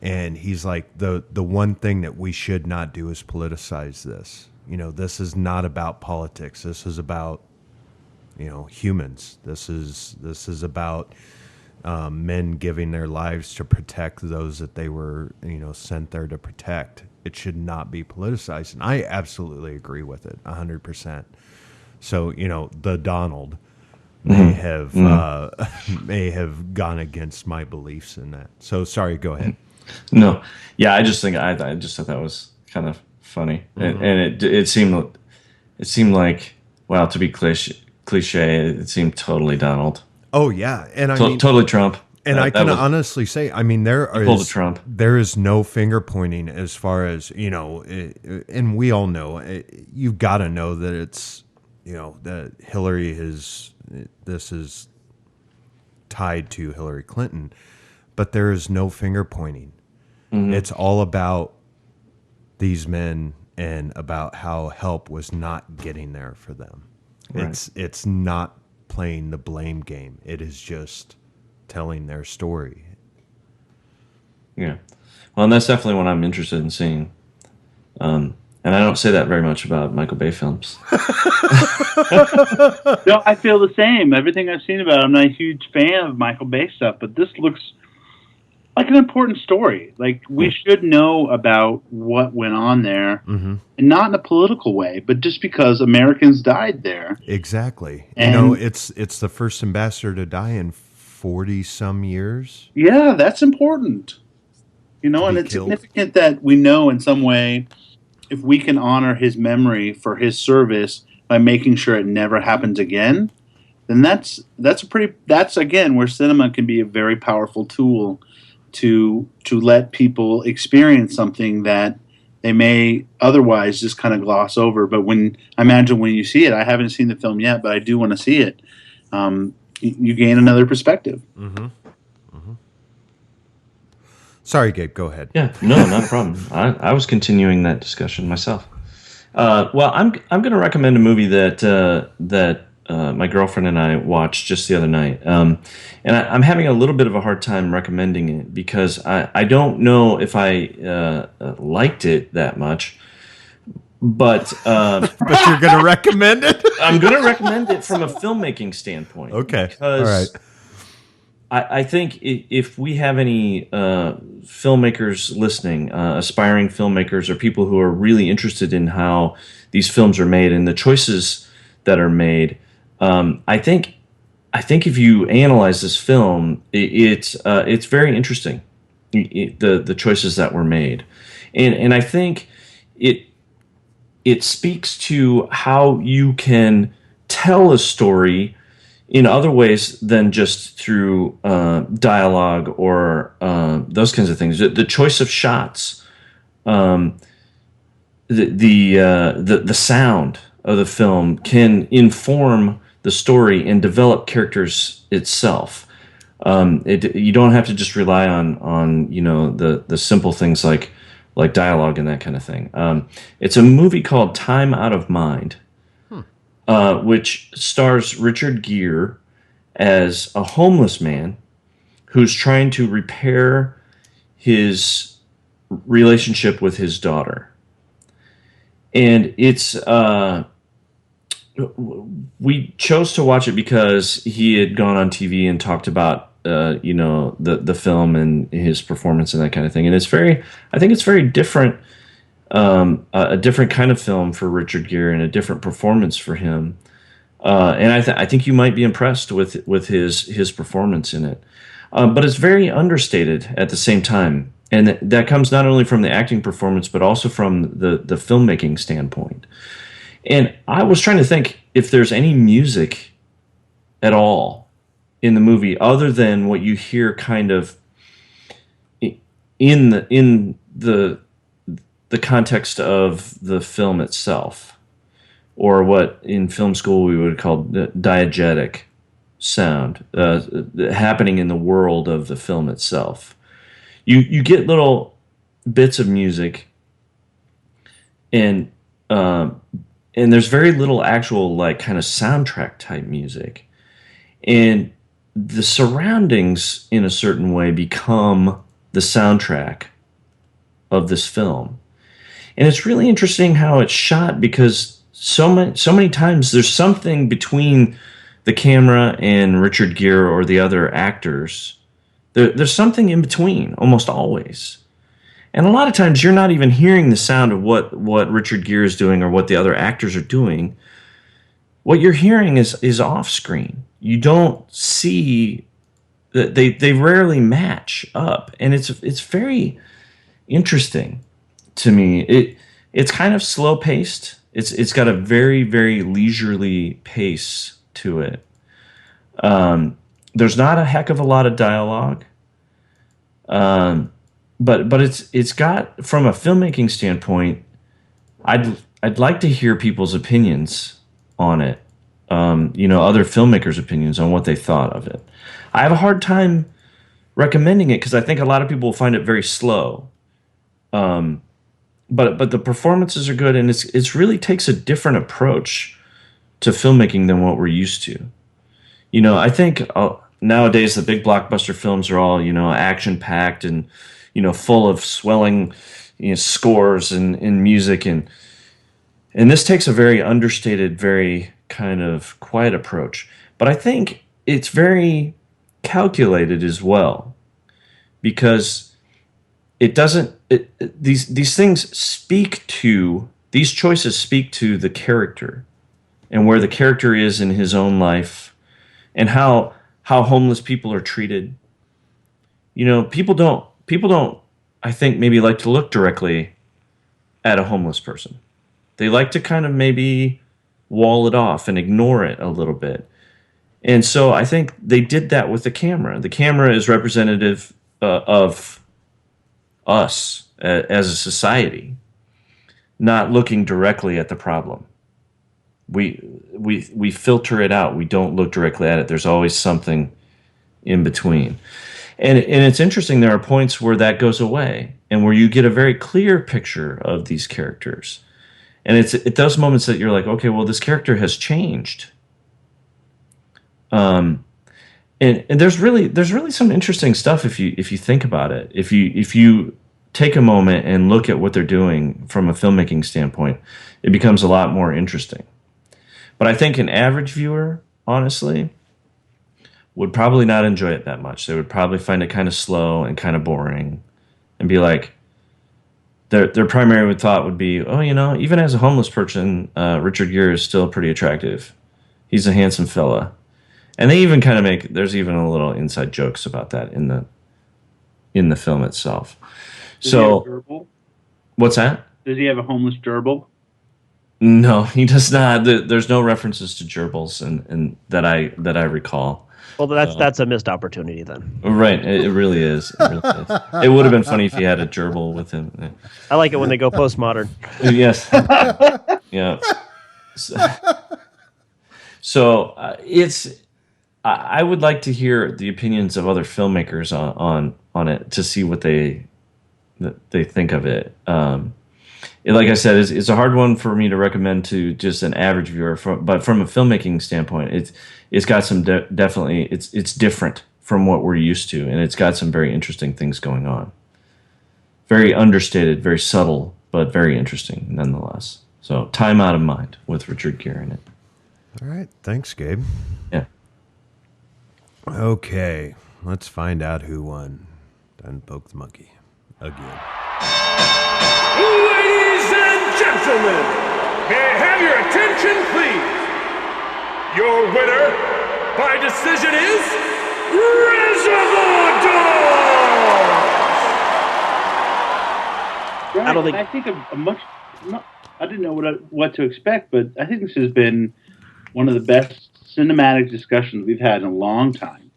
And he's like, the one thing that we should not do is politicize this. This is not about politics. This is about humans. This is about men giving their lives to protect those that they were, sent there to protect. It should not be politicized. And I absolutely agree with it 100%. So, the Donald may have gone against my beliefs in that. So sorry, go ahead. No. Yeah, I just thought that was kind of funny. And it seemed like, well, to be cliche, it seemed totally Donald. Oh yeah, and I mean totally Trump. And I can honestly say, I mean, there is no finger pointing as far as and we all know, you've got to know that it's that Hillary this is tied to Hillary Clinton, but there is no finger pointing. Mm-hmm. It's all about these men and about how help was not getting there for them. Right. It's not playing the blame game. It is just telling their story. Yeah. Well, and that's definitely what I'm interested in seeing. And I don't say that very much about Michael Bay films. No, I feel the same. Everything I've seen about it, I'm not a huge fan of Michael Bay stuff, but this looks like an important story. Like, we should know about what went on there, and not in a political way, but just because Americans died there. Exactly. And it's the first ambassador to die in 40-some years. Yeah, that's important. And it's significant that we know in some way, if we can honor his memory for his service by making sure it never happens again, then that's again where cinema can be a very powerful tool to let people experience something that they may otherwise just kind of gloss over. But I imagine when you see it, I haven't seen the film yet, but I do want to see it. You gain another perspective. Mm-hmm. Mm-hmm. Sorry, Gabe, go ahead. Yeah, no, not a problem. I was continuing that discussion myself. Well, I'm going to recommend a movie that my girlfriend and I watched just the other night. And I'm having a little bit of a hard time recommending it because I don't know if I liked it that much. But but you're going to recommend it? I'm going to recommend it from a filmmaking standpoint. Okay. Because all right. I think if we have any filmmakers listening, aspiring filmmakers or people who are really interested in how these films are made and the choices that are made, I think I think if you analyze this film, it's very interesting, the choices that were made, and I think it speaks to how you can tell a story in other ways than just through dialogue or those kinds of things. The choice of shots, the sound of the film can inform the story and develop characters itself. You don't have to just rely on the simple things like dialogue and that kind of thing. It's a movie called Time Out of Mind, which stars Richard Gere as a homeless man who's trying to repair his relationship with his daughter. And it's we chose to watch it because he had gone on TV and talked about the film and his performance and that kind of thing. And I think it's very different, a different kind of film for Richard Gere and a different performance for him. And I think you might be impressed with his performance in it. But it's very understated at the same time. And that comes not only from the acting performance, but also from the filmmaking standpoint. And I was trying to think if there's any music at all in the movie other than what you hear kind of in the context of the film itself, or what in film school we would call diegetic sound happening in the world of the film itself. You get little bits of music, and there's very little actual like kind of soundtrack type music, and the surroundings in a certain way become the soundtrack of this film. And it's really interesting how it's shot, because so many times there's something between the camera and Richard Gere or the other actors. There's something in between almost always. And a lot of times you're not even hearing the sound of what Richard Gere is doing or what the other actors are doing. What you're hearing is off screen. You don't see that they rarely match up, and it's very interesting to me. It's kind of slow paced. It's got a very, very leisurely pace to it. There's not a heck of a lot of dialogue. But it's got, from a filmmaking standpoint, I'd like to hear people's opinions on it. Other filmmakers' opinions on what they thought of it. I have a hard time recommending it because I think a lot of people will find it very slow. But the performances are good, and it's really takes a different approach to filmmaking than what we're used to. I think nowadays the big blockbuster films are all action packed and full of swelling scores and music, and this takes a very understated, very kind of quiet approach. But I think it's very calculated as well, because it doesn't. These things speak to, these choices speak to the character and where the character is in his own life, and how homeless people are treated. People don't, I think, maybe like to look directly at a homeless person. They like to kind of maybe wall it off and ignore it a little bit. And so I think they did that with the camera. The camera is representative of us as a society, not looking directly at the problem. We filter it out. We don't look directly at it. There's always something in between. And it's interesting, there are points where that goes away and where you get a very clear picture of these characters. And it's at those moments that you're like, okay, well, this character has changed. And there's really some interesting stuff if you think about it. If you take a moment and look at what they're doing from a filmmaking standpoint, it becomes a lot more interesting. But I think an average viewer, honestly, would probably not enjoy it that much. They would probably find it kind of slow and kind of boring, and be like, their primary thought would be, oh, even as a homeless person, Richard Gere is still pretty attractive. He's a handsome fella. And they even kind of there's even a little inside jokes about that in the film itself. Does he have a gerbil? What's that? Does he have a homeless gerbil? No, he does not. There's no references to gerbils and that I recall. Well, that's a missed opportunity then. Right, it really is. It really is. It would have been funny if he had a gerbil with him. I like it when they go postmodern. Yes. Yeah. So I would like to hear the opinions of other filmmakers on it to see what they think of it. Like I said, it's a hard one for me to recommend to just an average viewer. But from a filmmaking standpoint, it's got some definitely it's different from what we're used to, and it's got some very interesting things going on. Very understated, very subtle, but very interesting nonetheless. So, Time Out of Mind with Richard Gere in it. All right, thanks, Gabe. Yeah. Okay, let's find out who won. Done poke the monkey again. Ladies and gentlemen, may I have your attention, please? Your winner by decision is Reservoir Dogs! Right, I don't think- I think I didn't know what to expect, but I think this has been one of the best cinematic discussions we've had in a long time.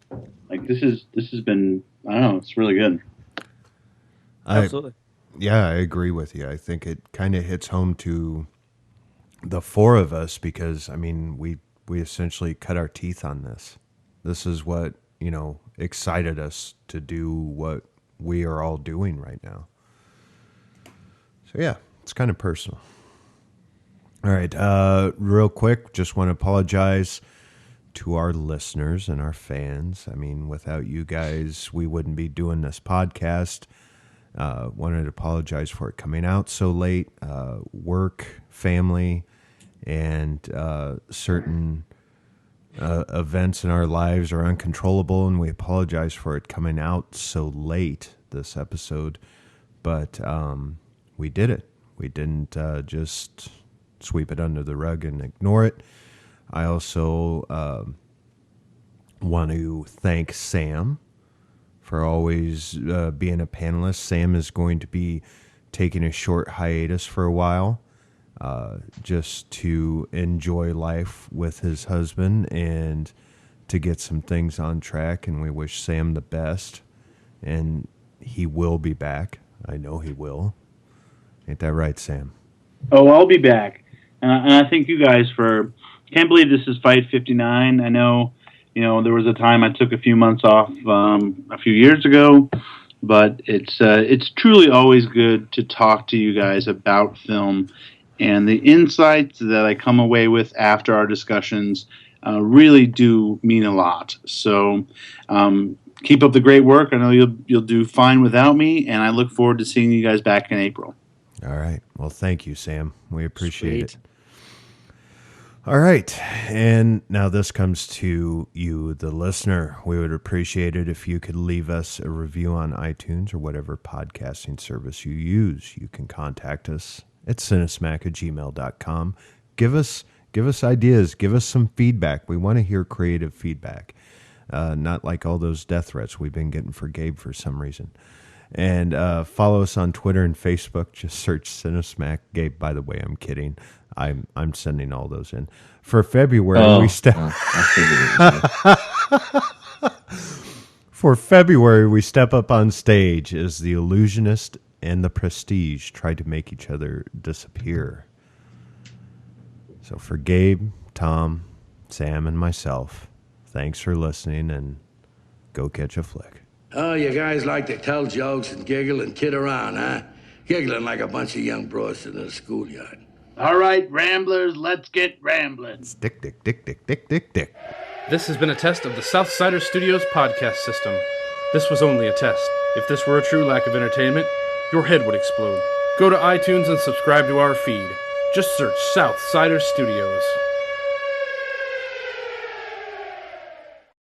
Like this has been, I don't know, it's really good. Absolutely. Yeah, I agree with you. I think it kind of hits home to the four of us because, I mean, we essentially cut our teeth on this. This is what, excited us to do what we are all doing right now. So, yeah, it's kind of personal. All right, real quick, just want to apologize to our listeners and our fans. I mean, without you guys, we wouldn't be doing this podcast. Wanted to apologize for it coming out so late. Work, family, and certain events in our lives are uncontrollable, and we apologize for it coming out so late, this episode. But we did it. We didn't just sweep it under the rug and ignore it. I also want to thank Sam for always being a panelist. Sam is going to be taking a short hiatus for a while just to enjoy life with his husband and to get some things on track, and we wish Sam the best, and he will be back. I know he will. Ain't that right, Sam? Oh, I'll be back. And I thank you guys for, can't believe this is Fight 59. I know, there was a time I took a few months off a few years ago, but it's truly always good to talk to you guys about film, and the insights that I come away with after our discussions really do mean a lot. So keep up the great work. I know you'll do fine without me, and I look forward to seeing you guys back in April. All right. Well, thank you, Sam. We appreciate it. All right. And now this comes to you, the listener. We would appreciate it if you could leave us a review on iTunes or whatever podcasting service you use. You can contact us at cinesmack@gmail.com. Give us ideas. Give us some feedback. We want to hear creative feedback. Not like all those death threats we've been getting for Gabe for some reason. And follow us on Twitter and Facebook. Just search Cinesmack. Gabe, by the way, I'm kidding. I'm sending all those in. For February, For February, we step up on stage as the illusionist and the prestige try to make each other disappear. So for Gabe, Tom, Sam, and myself, thanks for listening, and go catch a flick. Oh, you guys like to tell jokes and giggle and kid around, huh? Giggling like a bunch of young bros in a schoolyard. All right, Ramblers, let's get rambling. Dick, dick, dick, dick, dick, dick, dick. This has been a test of the Southsider Studios podcast system. This was only a test. If this were a true lack of entertainment, your head would explode. Go to iTunes and subscribe to our feed. Just search Southsider Studios.